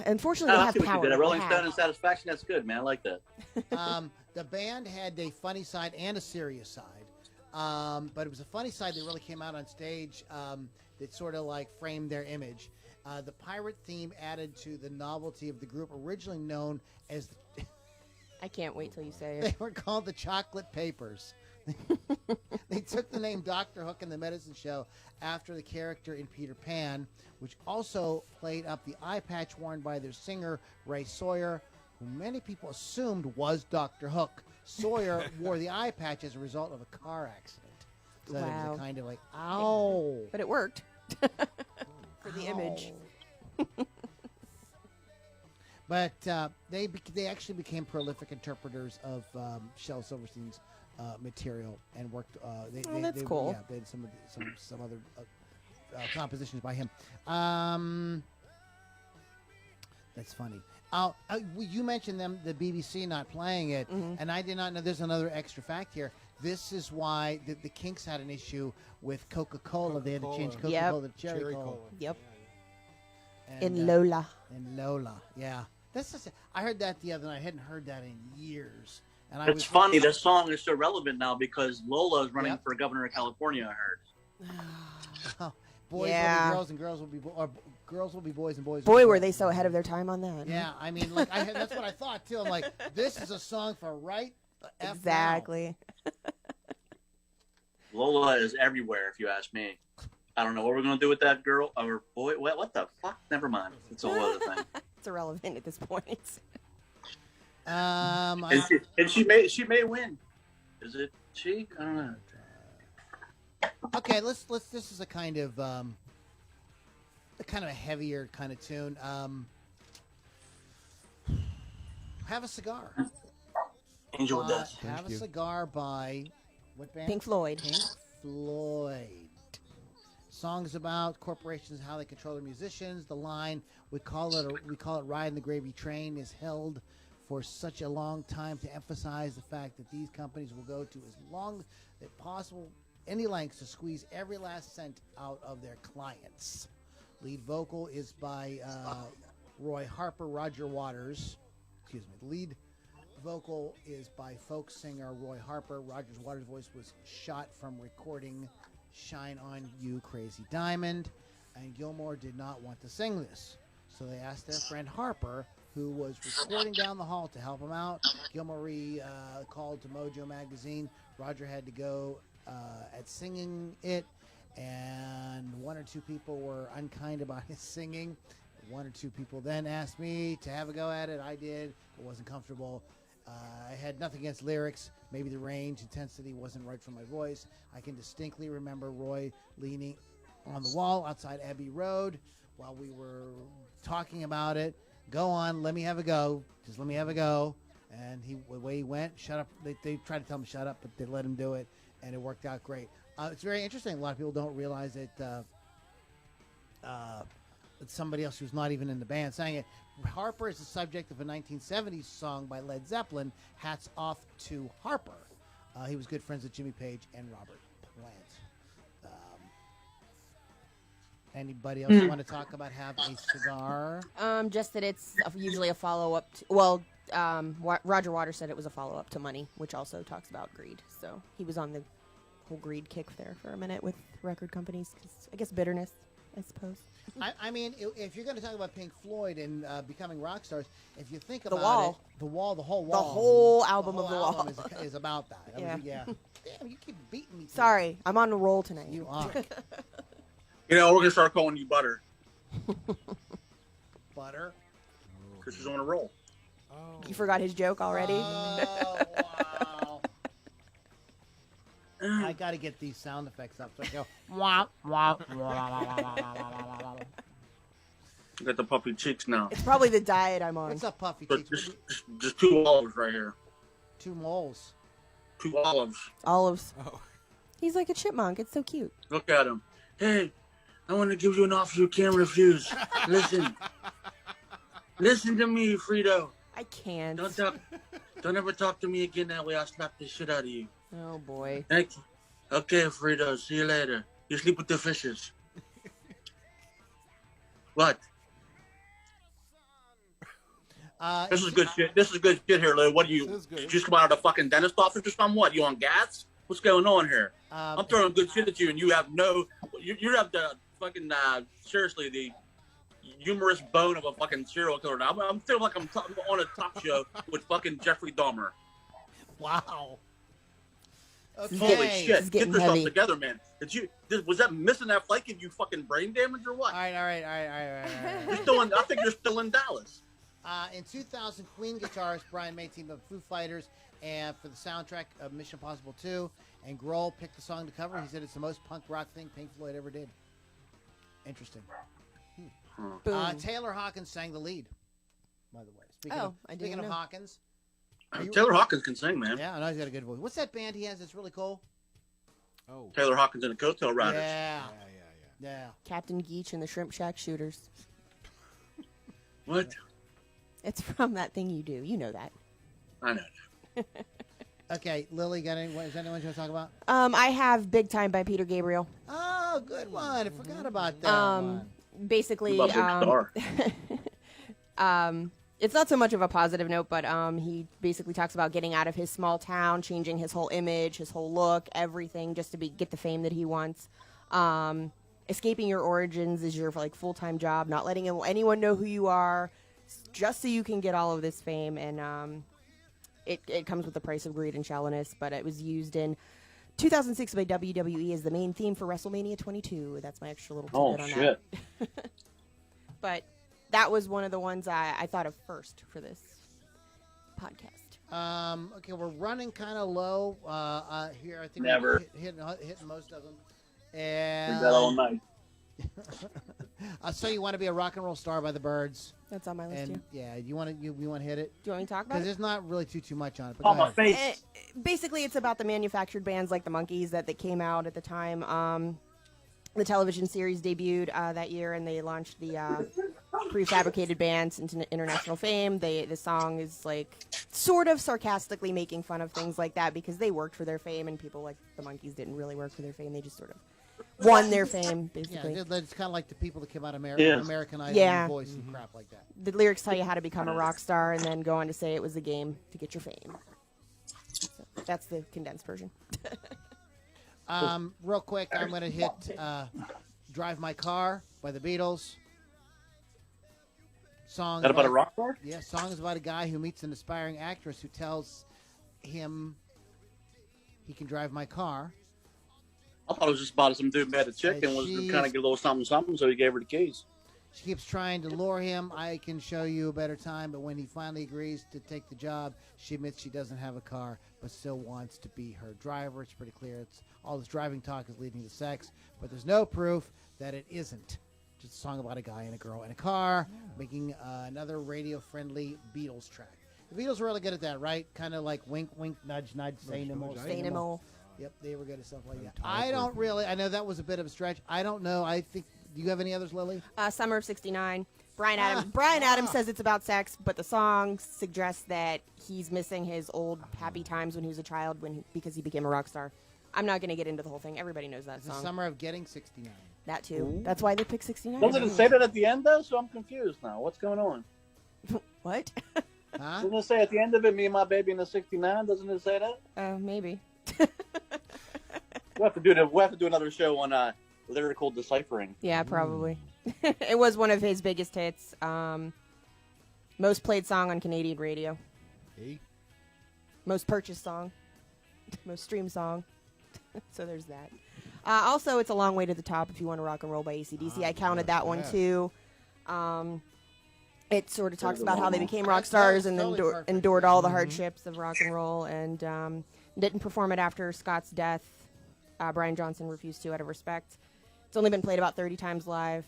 [SPEAKER 3] unfortunately they have power.
[SPEAKER 4] A Rolling Stone and satisfaction, that's good, man. I like that.
[SPEAKER 2] The band had a funny side and a serious side. But it was a funny side that really came out on stage that sort of framed their image. The pirate theme added to the novelty of the group, originally known as
[SPEAKER 3] I can't wait till you say it.
[SPEAKER 2] They were called the Chocolate Papers. They took the name Dr. Hook and the Medicine Show after the character in Peter Pan, which also played up the eye patch worn by their singer, Ray Sawyer, who many people assumed was Dr. Hook. Sawyer wore the eye patch as a result of a car accident. So it was a kind of ow.
[SPEAKER 3] But it worked for the image.
[SPEAKER 2] But they actually became prolific interpreters of Shel Silverstein's material and worked.
[SPEAKER 3] That's cool.
[SPEAKER 2] Yeah, they had some other compositions by him. That's funny. You mentioned the BBC not playing it, and I did not know. There's another extra fact here. This is why the Kinks had an issue with Coca-Cola. They had to change Coca-Cola to Cherry Cola.
[SPEAKER 3] Yep.
[SPEAKER 2] And,
[SPEAKER 3] in Lola.
[SPEAKER 2] In Lola, yeah. I heard that the other night. I hadn't heard that in years. And
[SPEAKER 4] it's funny. That song is so relevant now because Lola is running for governor of California. I heard.
[SPEAKER 2] Boys will be girls and girls will be girls will be boys and boys.
[SPEAKER 3] Boy, were they so ahead of their time on that.
[SPEAKER 2] Yeah, I mean, that's what I thought too. I'm like, this is a song for right.
[SPEAKER 3] Exactly.
[SPEAKER 4] Lola is everywhere, if you ask me. I don't know what we're going to do with that girl or boy. What the fuck? Never mind. It's a whole other thing.
[SPEAKER 3] It's irrelevant at this point.
[SPEAKER 4] And she may win. Is it she? I don't know.
[SPEAKER 2] Okay, let's. This is a kind of a heavier kind of tune. Have a Cigar.
[SPEAKER 4] Angel of Death.
[SPEAKER 2] Have a Cigar by what band?
[SPEAKER 3] Pink Floyd.
[SPEAKER 2] Pink Floyd. Songs about corporations, how they control their musicians. The line we call it "Riding the Gravy Train" is held for such a long time to emphasize the fact that these companies will go to as long as possible, any lengths to squeeze every last cent out of their clients. Lead vocal is by Roy Harper, Roger Waters. Excuse me. The lead vocal is by folk singer Roy Harper. Roger Waters' voice was shot from recording "Shine on You, Crazy Diamond," and Gilmore did not want to sing this. So they asked their friend Harper, who was recording down the hall, to help him out. Gilmore called to Mojo magazine. Roger had to go at singing it, and one or two people were unkind about his singing. One or two people then asked me to have a go at it. I did. It wasn't comfortable. I had nothing against lyrics. Maybe the range, intensity wasn't right for my voice. I can distinctly remember Roy leaning on the wall outside Abbey Road while we were talking about it. Go on, let me have a go. Just let me have a go. And the way he went, shut up. They tried to tell him shut up, but they let him do it, and it worked out great. It's very interesting. A lot of people don't realize that somebody else who's not even in the band sang it. Harper is the subject of a 1970s song by Led Zeppelin, "Hats Off to Harper." He was good friends with Jimmy Page and Robert Plant. Anybody else want to talk about Have a Cigar?
[SPEAKER 3] Just that it's usually a follow-up to, Roger Waters said it was a follow-up to Money, which also talks about greed. So he was on the whole greed kick there for a minute with record companies. 'Cause I guess bitterness, I suppose.
[SPEAKER 2] I mean, if you're going to talk about Pink Floyd and becoming rock stars, if you think
[SPEAKER 3] The
[SPEAKER 2] about
[SPEAKER 3] Wall.
[SPEAKER 2] it, the wall, the whole
[SPEAKER 3] The
[SPEAKER 2] wall,
[SPEAKER 3] whole album of The Wall.
[SPEAKER 2] album is about that.
[SPEAKER 3] Yeah.
[SPEAKER 2] Yeah. Damn, you keep beating me.
[SPEAKER 3] Sorry, I'm on a roll tonight.
[SPEAKER 2] You are.
[SPEAKER 4] You know, we're going to start calling you Butter
[SPEAKER 2] Butter.
[SPEAKER 4] because she's on a roll.
[SPEAKER 1] Oh.
[SPEAKER 3] You forgot his joke already?
[SPEAKER 2] Oh, wow. I got to get these sound effects up so I go, wah, wah, wah, wah, wah, wah.
[SPEAKER 4] You got the puffy cheeks now.
[SPEAKER 3] It's probably the diet I'm on.
[SPEAKER 2] What's up, Puffy
[SPEAKER 4] But
[SPEAKER 2] Cheeks?
[SPEAKER 4] just two olives right here.
[SPEAKER 2] 2 moles.
[SPEAKER 4] 2 olives.
[SPEAKER 3] Olives.
[SPEAKER 1] Oh.
[SPEAKER 3] He's like a chipmunk. It's so cute.
[SPEAKER 4] Look at him. Hey, I want to give you an offer you can't refuse. Listen. Listen to me, Frito.
[SPEAKER 3] I can't.
[SPEAKER 4] Don't ever talk to me again that way. I'll slap the shit out of you.
[SPEAKER 3] Oh, boy.
[SPEAKER 4] Thank you. Okay, Frito. See you later. You sleep with the fishes. What? This is good shit. This is good shit here, Lou. What are you?
[SPEAKER 1] This is good.
[SPEAKER 4] You just come out of the fucking dentist office or something? What? You on gas? What's going on here? I'm throwing good shit at you, and you have no. You have the fucking seriously the humorous bone of a fucking serial killer. Now I'm feeling like I'm on a talk show with fucking Jeffrey Dahmer.
[SPEAKER 2] Wow. Okay.
[SPEAKER 4] Holy shit!
[SPEAKER 3] is
[SPEAKER 4] Get
[SPEAKER 3] getting
[SPEAKER 4] yourself
[SPEAKER 3] heavy.
[SPEAKER 4] together, man. Was that missing that flight? Give you fucking brain damage or what?
[SPEAKER 2] All right.
[SPEAKER 4] You're still in. I think you're still in Dallas.
[SPEAKER 2] In 2000, Queen guitarist Brian May teamed up with Foo Fighters and for the soundtrack of Mission Impossible 2, and Grohl picked the song to cover. He said it's the most punk rock thing Pink Floyd ever did. Interesting.
[SPEAKER 3] Boom.
[SPEAKER 2] Taylor Hawkins sang the lead, by the way. Speaking
[SPEAKER 3] Oh,
[SPEAKER 2] of,
[SPEAKER 3] I didn't
[SPEAKER 2] speaking of
[SPEAKER 3] know.
[SPEAKER 2] Hawkins.
[SPEAKER 4] Taylor Hawkins can sing, man.
[SPEAKER 2] Yeah, I know he's got a good voice. What's that band he has that's really cool?
[SPEAKER 1] Oh.
[SPEAKER 4] Taylor Hawkins and the Coattail Riders.
[SPEAKER 2] Yeah.
[SPEAKER 3] Captain Geach and the Shrimp Shack Shooters.
[SPEAKER 4] What?
[SPEAKER 3] It's from that thing you do. You know that.
[SPEAKER 4] I know.
[SPEAKER 2] Okay, Lily, is there anyone you want to talk about?
[SPEAKER 3] I have Big Time by Peter Gabriel.
[SPEAKER 2] Oh, good one. I forgot about that one.
[SPEAKER 3] Basically,
[SPEAKER 4] What about Big Star?
[SPEAKER 3] it's not so much of a positive note, but he basically talks about getting out of his small town, changing his whole image, his whole look, everything, just to get the fame that he wants. Escaping your origins is your full-time job, not letting anyone know who you are, just so you can get all of this fame. And it comes with the price of greed and shallowness, but it was used in 2006 by WWE is the main theme for WrestleMania 22. That's my extra little tidbit on
[SPEAKER 4] shit.
[SPEAKER 3] that. But that was one of the ones I thought of first for this podcast.
[SPEAKER 2] Okay, we're running kind of low here. I think
[SPEAKER 4] Never.
[SPEAKER 2] we're hitting most of them.
[SPEAKER 4] Did
[SPEAKER 2] And
[SPEAKER 4] that all night.
[SPEAKER 2] So you want to be a rock and roll star by the Birds,
[SPEAKER 3] That's on my list
[SPEAKER 2] and
[SPEAKER 3] too.
[SPEAKER 2] yeah, you want to hit it
[SPEAKER 3] Do you want me to talk about
[SPEAKER 2] because
[SPEAKER 3] it?
[SPEAKER 2] there's not really too much on it. But
[SPEAKER 4] On
[SPEAKER 2] go
[SPEAKER 4] my
[SPEAKER 2] ahead.
[SPEAKER 4] face.
[SPEAKER 3] Basically, it's about the manufactured bands like the Monkees that came out at the time. The television series debuted that year, and they launched the prefabricated bands into international fame. The song is like sort of sarcastically making fun of things like that because they worked for their fame, and people like the Monkees didn't really work for their fame. They just sort of won their fame,
[SPEAKER 2] Yeah,
[SPEAKER 3] basically.
[SPEAKER 2] it's kind of like the people that came out of
[SPEAKER 4] Yeah.
[SPEAKER 2] American Idol
[SPEAKER 3] Yeah.
[SPEAKER 2] and Voice and crap like that.
[SPEAKER 3] The lyrics tell you how to become a rock star, and then go on to say it was a game to get your fame. So that's the condensed version.
[SPEAKER 2] Real quick, I'm going to hit "Drive My Car" by the Beatles. Song
[SPEAKER 4] That about a rock star?
[SPEAKER 2] Yeah, song is about a guy who meets an aspiring actress who tells him he can drive my car.
[SPEAKER 4] I thought it was just about some dude met a chick and was
[SPEAKER 2] She's-
[SPEAKER 4] trying to get a little something, so he gave her the keys.
[SPEAKER 2] She keeps trying to lure him. I can show you a better time, but when he finally agrees to take the job, she admits she doesn't have a car, but still wants to be her driver. It's pretty clear. It's all this driving talk is leading to sex, but there's no proof that it isn't. Just a song about a guy and a girl in a car, making another radio-friendly Beatles track. The Beatles were really good at that, right? Kind of like wink, wink, nudge, nudge, say no more,
[SPEAKER 3] Say no more.
[SPEAKER 2] Yep, they were good at stuff like that.
[SPEAKER 1] talk
[SPEAKER 2] I don't
[SPEAKER 1] with-
[SPEAKER 2] really. I know that was a bit of a stretch. I don't know. I think. Do you have any others, Lily?
[SPEAKER 3] Summer of '69. Brian Adams says it's about sex, but the song suggests that he's missing his old happy times when he was a child because he became a rock star. I'm not going to get into the whole thing. Everybody knows that
[SPEAKER 2] The
[SPEAKER 3] song.
[SPEAKER 2] summer of getting 69.
[SPEAKER 3] That too. That's why they picked 69.
[SPEAKER 4] Doesn't it say that at the end, though? So I'm confused now. What's going on?
[SPEAKER 3] What?
[SPEAKER 2] Huh?
[SPEAKER 4] Doesn't it say at the end of it, me and my baby in the 69? Doesn't it say that?
[SPEAKER 3] Maybe.
[SPEAKER 4] We'll have to do another show on lyrical deciphering.
[SPEAKER 3] Yeah, probably. It was one of his biggest hits. Most played song on Canadian radio.
[SPEAKER 1] Hey.
[SPEAKER 3] Most purchased song. Most streamed song. So there's that. Also, it's A Long Way to the Top if you want to rock and roll by AC/DC. I counted that one
[SPEAKER 1] yes.
[SPEAKER 3] too. It sort of talks about how they became rock
[SPEAKER 2] That's
[SPEAKER 3] stars and
[SPEAKER 2] totally perfect.
[SPEAKER 3] endured all the hardships of rock and roll, and didn't perform it after Scott's death. Brian Johnson refused to out of respect. It's only been played about 30 times live,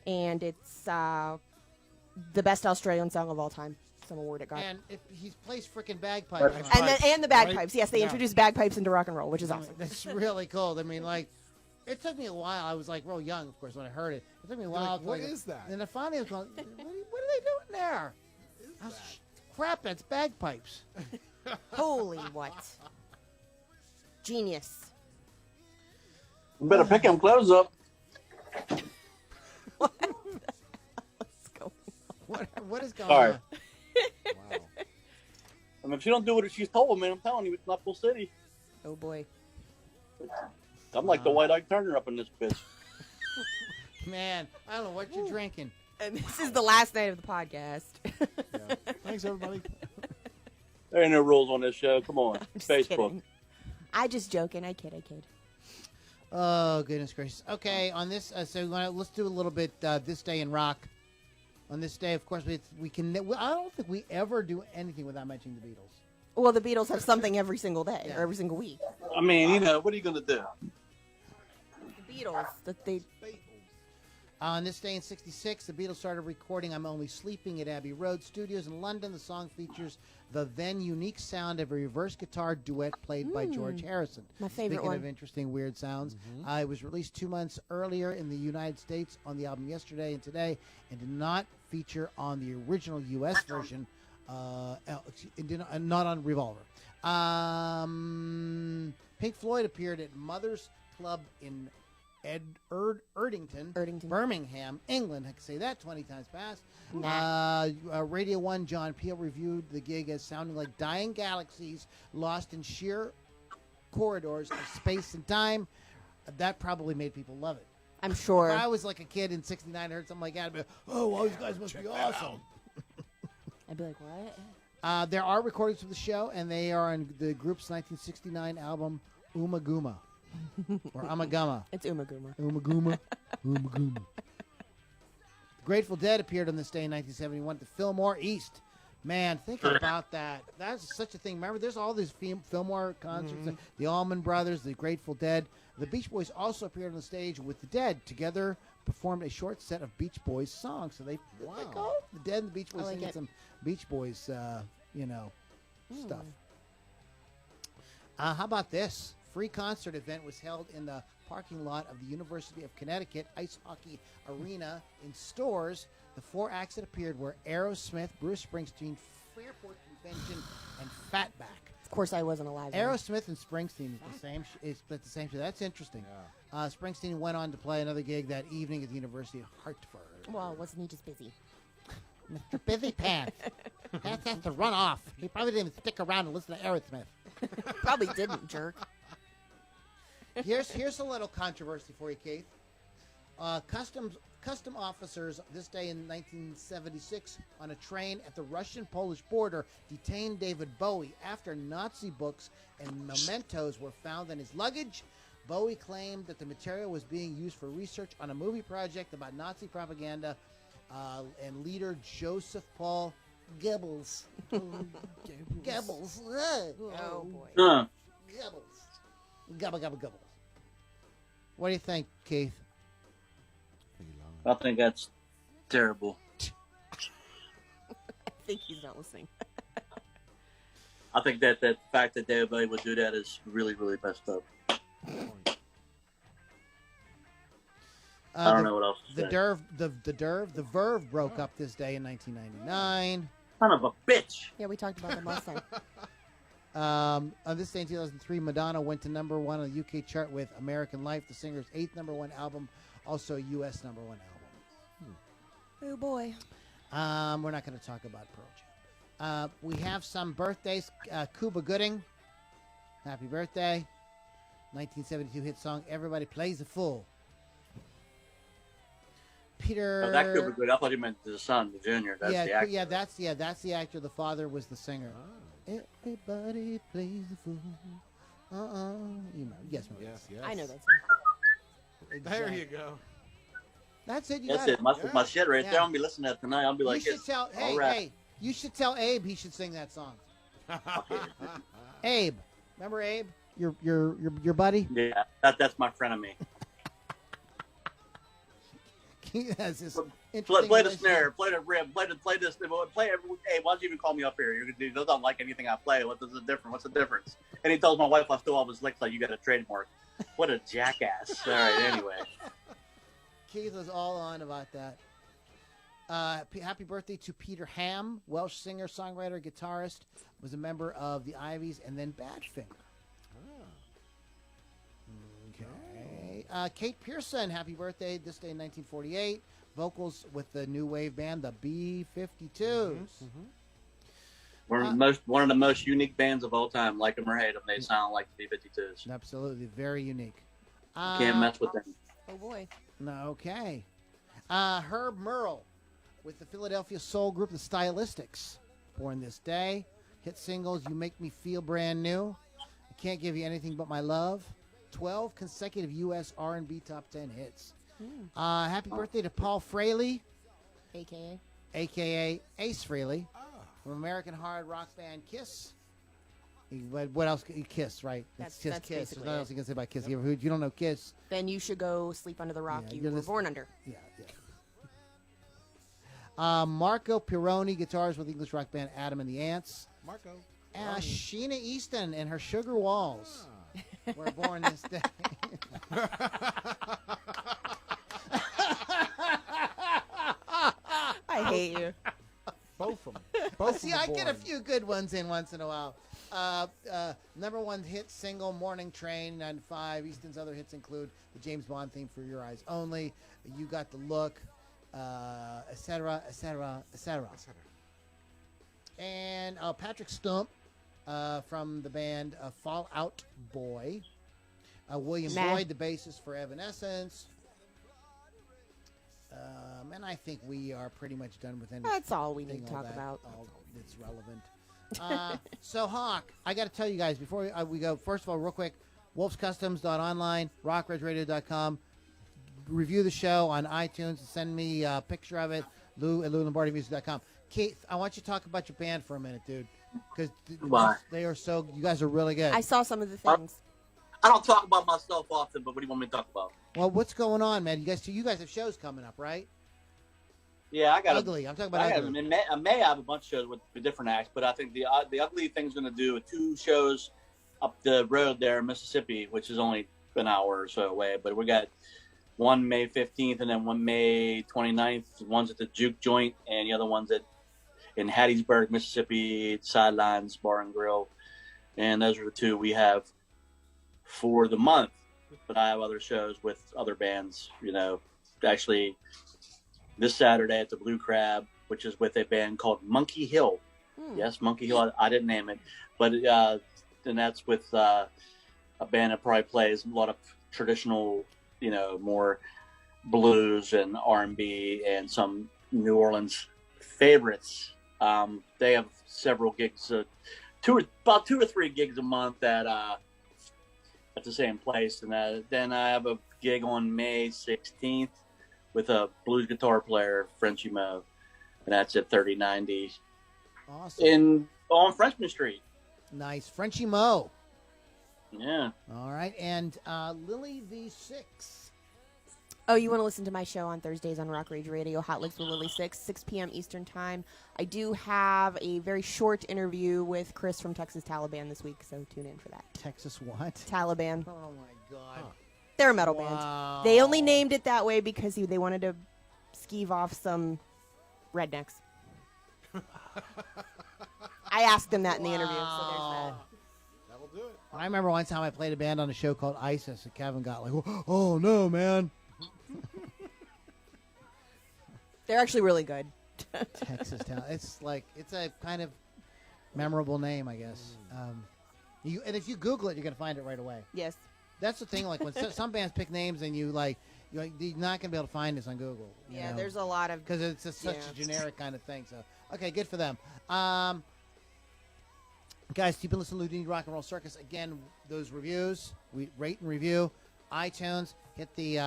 [SPEAKER 3] and it's the best Australian song of all time. Some award it got.
[SPEAKER 2] And he plays freaking bagpipes.
[SPEAKER 3] And the bagpipes. Yes, they
[SPEAKER 2] Yeah.
[SPEAKER 3] introduced bagpipes into rock and roll, which is awesome.
[SPEAKER 2] That's really cool. I mean, like, it took me a while. I was like real young, of course, when I heard it. It took me a while.
[SPEAKER 1] like,
[SPEAKER 2] to,
[SPEAKER 1] what is that?
[SPEAKER 2] And then finally I was going, what are they doing there? I was, crap, that's bagpipes.
[SPEAKER 3] Holy what? Genius.
[SPEAKER 4] You better pick him clothes up.
[SPEAKER 3] Let's go.
[SPEAKER 2] What is going
[SPEAKER 4] Sorry.
[SPEAKER 2] on?
[SPEAKER 1] Wow.
[SPEAKER 4] I mean, if she don't do what she's told, man, I'm telling you, it's not Bull City.
[SPEAKER 3] Oh boy.
[SPEAKER 4] I'm like the White Ike Turner up in this bitch.
[SPEAKER 2] Man, I don't know what you're drinking.
[SPEAKER 3] And this is the last night of the podcast.
[SPEAKER 1] Yeah. Thanks, everybody.
[SPEAKER 4] There ain't no rules on this show. Come on,
[SPEAKER 3] Just
[SPEAKER 4] Facebook.
[SPEAKER 3] kidding. I just joking. I kid.
[SPEAKER 2] Oh, goodness gracious. Okay, on this, let's do a little bit This Day in Rock. On this day, of course, we can. I don't think we ever do anything without mentioning the Beatles.
[SPEAKER 3] Well, the Beatles have something every single day
[SPEAKER 2] Yeah.
[SPEAKER 3] or every single week.
[SPEAKER 4] I mean, you know, what are you gonna do?
[SPEAKER 3] The Beatles. That they.
[SPEAKER 2] On this day in '66, the Beatles started recording "I'm Only Sleeping" at Abbey Road Studios in London. The song features the then unique sound of a reverse guitar duet played by George Harrison.
[SPEAKER 3] My favorite
[SPEAKER 2] Speaking
[SPEAKER 3] one.
[SPEAKER 2] of interesting, weird sounds, it was released 2 months earlier in the United States on the album Yesterday and Today, and did not feature on the original U.S. version, not on Revolver. Pink Floyd appeared at Mother's Club in Erdington, Birmingham, England. I can say that 20 times fast. Radio 1 John Peel reviewed the gig as sounding like dying galaxies lost in sheer corridors of space and time. That probably made people love it.
[SPEAKER 3] I'm sure.
[SPEAKER 2] If I was like a kid in '69 and heard something like that, I'd be like, oh, well, these guys must be awesome.
[SPEAKER 3] I'd be like, what?
[SPEAKER 2] There are recordings of the show, and they are on the group's 1969 album Umaguma. Or Amagama.
[SPEAKER 3] It's Umaguma.
[SPEAKER 2] Umaguma. Umaguma. Grateful Dead appeared on this day in 1971 at the Fillmore East. Man, think about that. That's such a thing. Remember, there's all these Fillmore concerts. The Allman Brothers, the Grateful Dead. The Beach Boys also appeared on the stage with the Dead. Together performed a short set of Beach Boys songs. So they like, oh, the Dead and the Beach Boys
[SPEAKER 3] I like
[SPEAKER 2] singing
[SPEAKER 3] it.
[SPEAKER 2] some Beach Boys, stuff. How about this? Free concert event was held in the parking lot of the University of Connecticut Ice Hockey Arena in Stores. The 4 acts that appeared were Aerosmith, Bruce Springsteen, Fairport Convention, and Fatback.
[SPEAKER 3] Of course, I wasn't alive. then.
[SPEAKER 2] Aerosmith and Springsteen is the same. Is the same show. That's interesting. Springsteen went on to play another gig that evening at the University of Hartford.
[SPEAKER 3] Well, wasn't he just busy?
[SPEAKER 2] Mr. Busy Pants. Pants has to run off. He probably didn't even stick around and listen to Aerosmith.
[SPEAKER 3] Probably didn't, jerk.
[SPEAKER 2] Here's a little controversy for you, Keith. Custom officers this day in 1976 on a train at the Russian-Polish border detained David Bowie after Nazi books and mementos were found in his luggage. Bowie claimed that the material was being used for research on a movie project about Nazi propaganda, and leader Joseph Paul Goebbels. Goebbels.
[SPEAKER 3] Oh, boy.
[SPEAKER 2] Goebbels. Gobble. What do you think, Keith?
[SPEAKER 4] I think that's terrible.
[SPEAKER 3] I think he's not listening.
[SPEAKER 4] I think that the fact that David Bowie would do that is really, really messed up. I don't know what else to say.
[SPEAKER 2] The Verve broke up this day in 1999.
[SPEAKER 4] Son of a bitch.
[SPEAKER 3] Yeah, we talked about them last time.
[SPEAKER 2] On this day in 2003, Madonna went to number 1 on the UK chart with American Life, the singer's 8th number 1 album, also a U.S. number 1 album.
[SPEAKER 3] Oh, boy.
[SPEAKER 2] We're not going to talk about Pearl Jam. We have some birthdays. Cuba Gooding, happy birthday. 1972 hit song, Everybody Plays the Fool. Peter.
[SPEAKER 4] Oh, that could be good. I thought you meant the son, the junior. That's the actor.
[SPEAKER 2] That's the actor. The father was the singer. Everybody plays the fool. You know, yes.
[SPEAKER 3] I know that song.
[SPEAKER 1] There you go.
[SPEAKER 2] That's it.
[SPEAKER 4] That's it. My shit right there. I'm gonna be listening to that tonight. I'll be like,
[SPEAKER 2] you should tell. Hey, you should tell Abe he should sing that song. Abe, remember Abe? Your buddy?
[SPEAKER 4] Yeah, that's my friend of me.
[SPEAKER 2] He has this
[SPEAKER 4] Play the snare, play the rib, play this. Hey, why don't you even call me up here? You don't like anything I play. What's the difference? What's the difference? And he tells my wife I stole all his licks. Like, you got a trademark. What a jackass! All right, anyway.
[SPEAKER 2] Keith was all on about that. Happy birthday to Peter Ham, Welsh singer, songwriter, guitarist. Was a member of the Ivies and then Badfinger. Okay. Kate Pearson, happy birthday this day in 1948. Vocals with the new wave band, the B-52s.
[SPEAKER 4] One of the most unique bands of all time. Like them or hate them, they sound like the B-52s.
[SPEAKER 2] Absolutely, very unique.
[SPEAKER 4] Can't mess with them.
[SPEAKER 3] Oh, boy.
[SPEAKER 2] Okay. Herb Merle with the Philadelphia soul group The Stylistics. Born this day. Hit singles, You Make Me Feel Brand New. I Can't Give You Anything But My Love. 12 consecutive U.S. R&B top 10 hits. Happy birthday to Paul Fraley, a.k.a. Ace Frehley, from American hard rock band Kiss. What else? Kiss, right?
[SPEAKER 3] That's
[SPEAKER 2] Kiss. There's
[SPEAKER 3] basically
[SPEAKER 2] nothing else
[SPEAKER 3] it.
[SPEAKER 2] you can say about Kiss. If you don't know Kiss.
[SPEAKER 3] Then you should go sleep under the rock
[SPEAKER 2] Yeah,
[SPEAKER 3] you
[SPEAKER 2] you're
[SPEAKER 3] were
[SPEAKER 2] this-
[SPEAKER 3] born under.
[SPEAKER 2] Yeah. Marco Pironi, guitars with English rock band Adam and the Ants.
[SPEAKER 1] Marco.
[SPEAKER 2] Sheena Easton and her Sugar Walls were born this day.
[SPEAKER 3] I hate you.
[SPEAKER 1] Both of them. Both
[SPEAKER 2] See,
[SPEAKER 1] of them
[SPEAKER 2] I get a
[SPEAKER 1] boring.
[SPEAKER 2] few good ones in once in a while. Number 1 hit single, Morning Train, 95. Easton's other hits include the James Bond theme, For Your Eyes Only, You Got the Look, etc. And Patrick Stump from the band Fall Out Boy. William
[SPEAKER 3] Nah.
[SPEAKER 2] Boyd, the bassist for Evanescence. And I think we are pretty much done with anything.
[SPEAKER 3] That's all we need to
[SPEAKER 2] all
[SPEAKER 3] talk
[SPEAKER 2] that-
[SPEAKER 3] about.
[SPEAKER 2] all that's relevant. So, Hawk, I got to tell you guys before we go. First of all, real quick, wolfscustoms.online, rockredradio.com. Review the show on iTunes and send me a picture of it, Lou at LouLombardiMusic.com. Keith, I want you to talk about your band for a minute, dude. Because you guys are really good.
[SPEAKER 3] I saw some of the things.
[SPEAKER 4] I don't talk about myself often, but what do you want me to talk about?
[SPEAKER 2] Well, what's going on, man? You guys have shows coming up, right?
[SPEAKER 4] Yeah, I got
[SPEAKER 2] Ugly. I'm talking about Ugly.
[SPEAKER 4] In May, I have a bunch of shows with different acts, but I think the Ugly thing's going to do 2 shows up the road there in Mississippi, which is only an hour or so away. But we got one May 15th and then one May 29th. One's at the Juke Joint, and the other one's in Hattiesburg, Mississippi, Sidelines Bar and Grill. And those are the 2 we have for the month. But I have other shows with other bands, actually this Saturday at the Blue Crab, which is with a band called Monkey Hill. Yes, Monkey Hill. I didn't name it. But then that's with a band that probably plays a lot of traditional, more blues and R&B and some New Orleans favorites. They have several gigs, about 2 or 3 gigs a month at the same place. And then I have a gig on May 16th with a blues guitar player, Frenchy Mo, and that's at 3090 on Frenchman Street.
[SPEAKER 2] Nice. Frenchy Mo.
[SPEAKER 4] Yeah.
[SPEAKER 2] All right. And Lily V6.
[SPEAKER 3] Oh, you want to listen to my show on Thursdays on Rock Rage Radio, Hot Licks with Lily 6 p.m. Eastern Time. I do have a very short interview with Chris from Texas Taliban this week, so tune in for that.
[SPEAKER 2] Texas what?
[SPEAKER 3] Taliban.
[SPEAKER 2] Oh, my God. Huh.
[SPEAKER 3] They're a metal band. They only named it that way because they wanted to skeeve off some rednecks. I asked them that in the interview, so there's that.
[SPEAKER 1] That'll do it.
[SPEAKER 2] I remember one time I played a band on a show called Isis, and Kevin got like, oh, no, man.
[SPEAKER 3] They're actually really good.
[SPEAKER 2] Texas Town. It's a kind of memorable name, I guess. And if you Google it, you're going to find it right away.
[SPEAKER 3] Yes.
[SPEAKER 2] That's the thing. Like when some bands pick names and you're not going to be able to find this on Google.
[SPEAKER 3] Yeah, there's a lot of
[SPEAKER 2] because it's such a generic kind of thing. So okay, good for them. Guys, you've been listening to Loudini Rock and Roll Circus. Again, those reviews, we rate and review. iTunes, hit the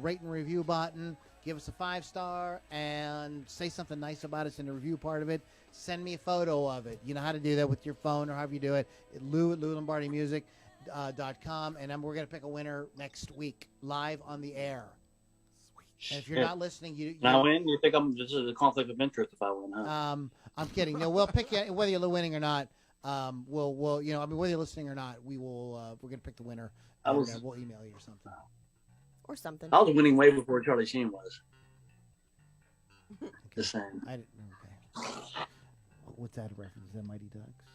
[SPEAKER 2] rate and review button. Give us a 5-star and say something nice about us in the review part of it. Send me a photo of it. You know how to do that with your phone or however you do it. Lou at LouLombardiMusic.com, and then we're going to pick a winner next week live on the air. And if you're not listening, you
[SPEAKER 4] win. You think this is a conflict of interest if I win? Huh?
[SPEAKER 2] I'm kidding. No, we'll pick you whether you're winning or not. We'll whether you're listening or not, we're going to pick the winner. We'll email you or something.
[SPEAKER 3] Or something.
[SPEAKER 4] I was winning way before Charlie Sheen was.
[SPEAKER 2] Okay.
[SPEAKER 4] Just saying.
[SPEAKER 2] Okay. What's that a reference? Is that Mighty Ducks?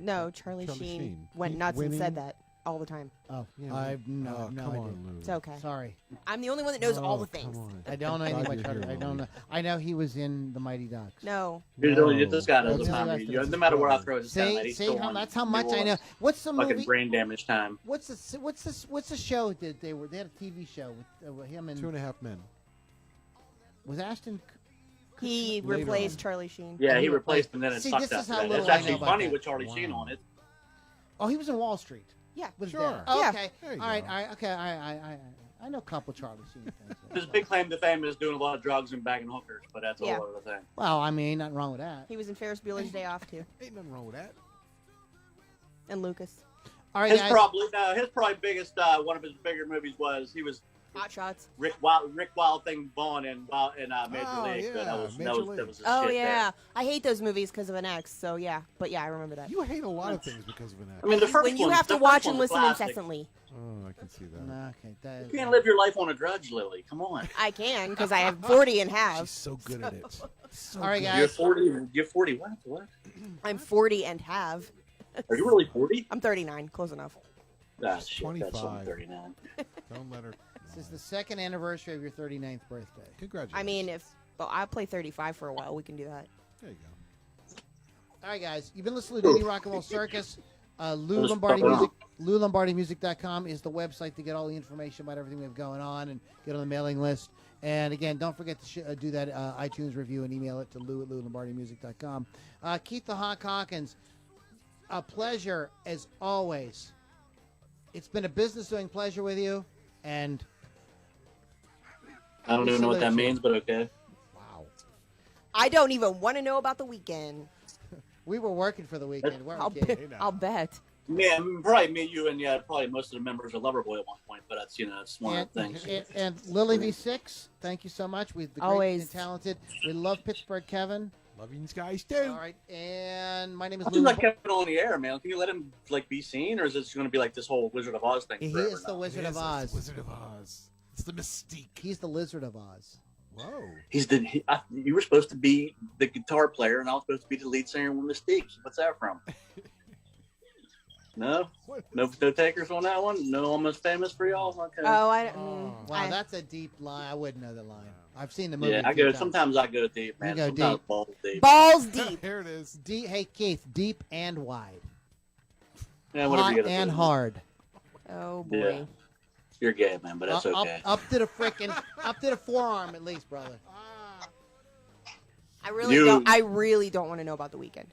[SPEAKER 3] No, Charlie Sheen went nuts and said that all the time.
[SPEAKER 2] Oh,
[SPEAKER 1] yeah,
[SPEAKER 2] I have no idea.
[SPEAKER 1] Lou.
[SPEAKER 3] It's okay.
[SPEAKER 2] Sorry.
[SPEAKER 3] I'm the only one that knows all the things.
[SPEAKER 2] I don't know anything about Charlie. I don't know. I know he was in the Mighty Ducks.
[SPEAKER 3] No.
[SPEAKER 4] This guy knows no matter where I throw his
[SPEAKER 2] that's how much I know. What's the movie?
[SPEAKER 4] Fucking brain damage time.
[SPEAKER 2] What's the show that they had a TV show with him and
[SPEAKER 1] 2.5 Men.
[SPEAKER 2] Was Ashton?
[SPEAKER 3] He replaced Charlie Sheen.
[SPEAKER 4] Yeah, he replaced him, then it sucked
[SPEAKER 2] this is
[SPEAKER 4] after
[SPEAKER 2] how
[SPEAKER 4] that. It's
[SPEAKER 2] little I
[SPEAKER 4] actually
[SPEAKER 2] know about
[SPEAKER 4] funny
[SPEAKER 2] that.
[SPEAKER 4] with Charlie Sheen on it.
[SPEAKER 2] Oh, he was in Wall Street.
[SPEAKER 3] Yeah.
[SPEAKER 1] Sure.
[SPEAKER 2] Oh,
[SPEAKER 3] Yeah.
[SPEAKER 2] okay. All right. Okay. I know a couple Charlie Sheen things.
[SPEAKER 4] His big claim to fame is doing a lot of drugs and bagging hookers, but that's a whole other thing.
[SPEAKER 2] Well, I mean, nothing wrong with that.
[SPEAKER 3] He was in Ferris Bueller's Day Off too.
[SPEAKER 1] Ain't nothing wrong with that.
[SPEAKER 3] And Lucas.
[SPEAKER 2] All right,
[SPEAKER 4] His
[SPEAKER 2] guys.
[SPEAKER 4] probably biggest one of his bigger movies was he was
[SPEAKER 3] Hot Shots.
[SPEAKER 4] Rick Wild Thing Vaughn in Major League.
[SPEAKER 1] Yeah,
[SPEAKER 4] That was his
[SPEAKER 3] Oh
[SPEAKER 4] shit
[SPEAKER 3] yeah,
[SPEAKER 4] there.
[SPEAKER 3] I hate those movies because of an ex. So yeah, but yeah, I remember that.
[SPEAKER 1] You hate a lot of things because of an
[SPEAKER 4] I
[SPEAKER 1] actor.
[SPEAKER 4] mean, the first
[SPEAKER 3] When you
[SPEAKER 4] one-
[SPEAKER 3] have to
[SPEAKER 4] the
[SPEAKER 3] watch
[SPEAKER 4] first
[SPEAKER 3] and
[SPEAKER 4] one's
[SPEAKER 3] listen
[SPEAKER 4] classic.
[SPEAKER 3] incessantly.
[SPEAKER 1] Oh, I can see that.
[SPEAKER 2] Okay.
[SPEAKER 4] You can't live your life on a drudge, Lily. Come on.
[SPEAKER 3] I can because I have 40 and
[SPEAKER 1] She's
[SPEAKER 3] have.
[SPEAKER 1] so good at it. So
[SPEAKER 2] All right,
[SPEAKER 1] good.
[SPEAKER 2] guys.
[SPEAKER 4] You're 40. You're 40. What?
[SPEAKER 3] I'm 40 and have.
[SPEAKER 4] Are you really 40?
[SPEAKER 3] I'm 39. Close enough.
[SPEAKER 4] Ah, shit,
[SPEAKER 1] 25.
[SPEAKER 4] That's only 39.
[SPEAKER 1] Don't let her.
[SPEAKER 2] This is the second anniversary of your 39th birthday.
[SPEAKER 1] Congratulations.
[SPEAKER 3] I mean, I'll play 35 for a while, we can do that.
[SPEAKER 1] There you go.
[SPEAKER 2] All right, guys. You've been listening to Loudini Rock and Roll Circus. Lou Lombardi Music. LouLombardiMusic.com is the website to get all the information about everything we have going on and get on the mailing list. And again, don't forget to do that iTunes review and email it to Lou at LouLombardiMusic.com. Keith the Hawk Hawkins, a pleasure as always. It's been a business doing pleasure with you, and
[SPEAKER 4] I don't even know what that means, but okay.
[SPEAKER 2] wow,
[SPEAKER 3] I don't even want to know about the weekend.
[SPEAKER 2] we were working for the weekend, weren't
[SPEAKER 3] I'll,
[SPEAKER 2] we,
[SPEAKER 3] be-
[SPEAKER 2] kid?
[SPEAKER 3] I'll bet.
[SPEAKER 4] Yeah, probably me, you, and probably most of the members of Loverboy at one point. But that's it's one of the things.
[SPEAKER 2] And Lily V6, thank you so much. We've the great
[SPEAKER 3] Always.
[SPEAKER 2] and talented. We love Pittsburgh, Kevin.
[SPEAKER 1] Love you guys too.
[SPEAKER 2] All right, and my name is
[SPEAKER 4] I
[SPEAKER 2] Lou.
[SPEAKER 4] feel like Kevin on the air, man. Can you let him be seen, or is it going to be like this whole Wizard of Oz thing?
[SPEAKER 2] He
[SPEAKER 4] forever
[SPEAKER 2] is the
[SPEAKER 4] now?
[SPEAKER 2] Wizard of Oz.
[SPEAKER 1] Wizard of Oz. It's the mystique.
[SPEAKER 2] He's the Lizard of Oz.
[SPEAKER 1] Whoa.
[SPEAKER 4] You were supposed to be the guitar player, and I was supposed to be the lead singer with Mystique. What's that from? No takers on that one. No, almost famous for y'all. Okay.
[SPEAKER 3] Oh,
[SPEAKER 2] Wow, that's a deep line. I wouldn't know the line. I've seen the movie.
[SPEAKER 4] Yeah,
[SPEAKER 2] a few times.
[SPEAKER 4] Sometimes I go deep, man.
[SPEAKER 2] You go
[SPEAKER 4] Sometimes
[SPEAKER 2] deep.
[SPEAKER 4] balls deep.
[SPEAKER 3] balls deep.
[SPEAKER 1] Here it is.
[SPEAKER 2] Deep. Hey Keith, deep and wide,
[SPEAKER 4] Yeah, whatever
[SPEAKER 2] hot
[SPEAKER 4] you gotta
[SPEAKER 2] and
[SPEAKER 4] do.
[SPEAKER 2] hard.
[SPEAKER 3] Oh boy.
[SPEAKER 4] Yeah. You're gay, man, but that's okay.
[SPEAKER 2] Up to the up to the forearm at least, brother.
[SPEAKER 3] I really
[SPEAKER 4] You-
[SPEAKER 3] don't. I really don't want to know about the weekend.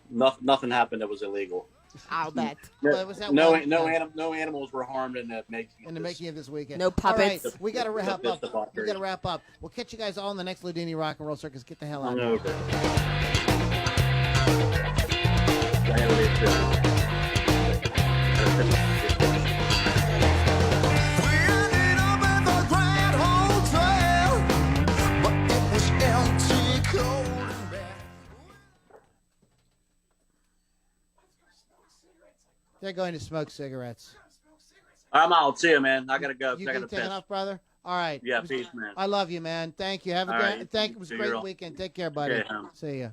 [SPEAKER 4] Nothing happened that was illegal.
[SPEAKER 3] I'll bet.
[SPEAKER 2] Well, it was that
[SPEAKER 4] No,
[SPEAKER 2] one-
[SPEAKER 4] no animals were harmed in the making.
[SPEAKER 2] In the making of this weekend.
[SPEAKER 3] No puppets.
[SPEAKER 2] All right, we got to wrap
[SPEAKER 4] Just
[SPEAKER 2] up.
[SPEAKER 4] the debauchery.
[SPEAKER 2] We got to wrap up. We'll catch you guys all in the next Loudini Rock and Roll Circus. Get the hell out.
[SPEAKER 4] I'm
[SPEAKER 2] of here.
[SPEAKER 4] over. I gotta leave too.
[SPEAKER 5] We ended up at the Grand Hotel, but it was empty, cold, and bad.
[SPEAKER 2] They're going to smoke cigarettes.
[SPEAKER 4] I'm out. See you, man. I gotta go.
[SPEAKER 2] You
[SPEAKER 4] I
[SPEAKER 2] can
[SPEAKER 4] gotta
[SPEAKER 2] take
[SPEAKER 4] piss.
[SPEAKER 2] off, brother. All right.
[SPEAKER 4] Yeah, peace, man.
[SPEAKER 2] I love you, man. Thank you. Have a
[SPEAKER 4] All
[SPEAKER 2] great.
[SPEAKER 4] right.
[SPEAKER 2] Thank you. It was a
[SPEAKER 4] Do
[SPEAKER 2] great
[SPEAKER 4] your own.
[SPEAKER 2] weekend. Take care, buddy.
[SPEAKER 4] Okay, hon.
[SPEAKER 2] See ya.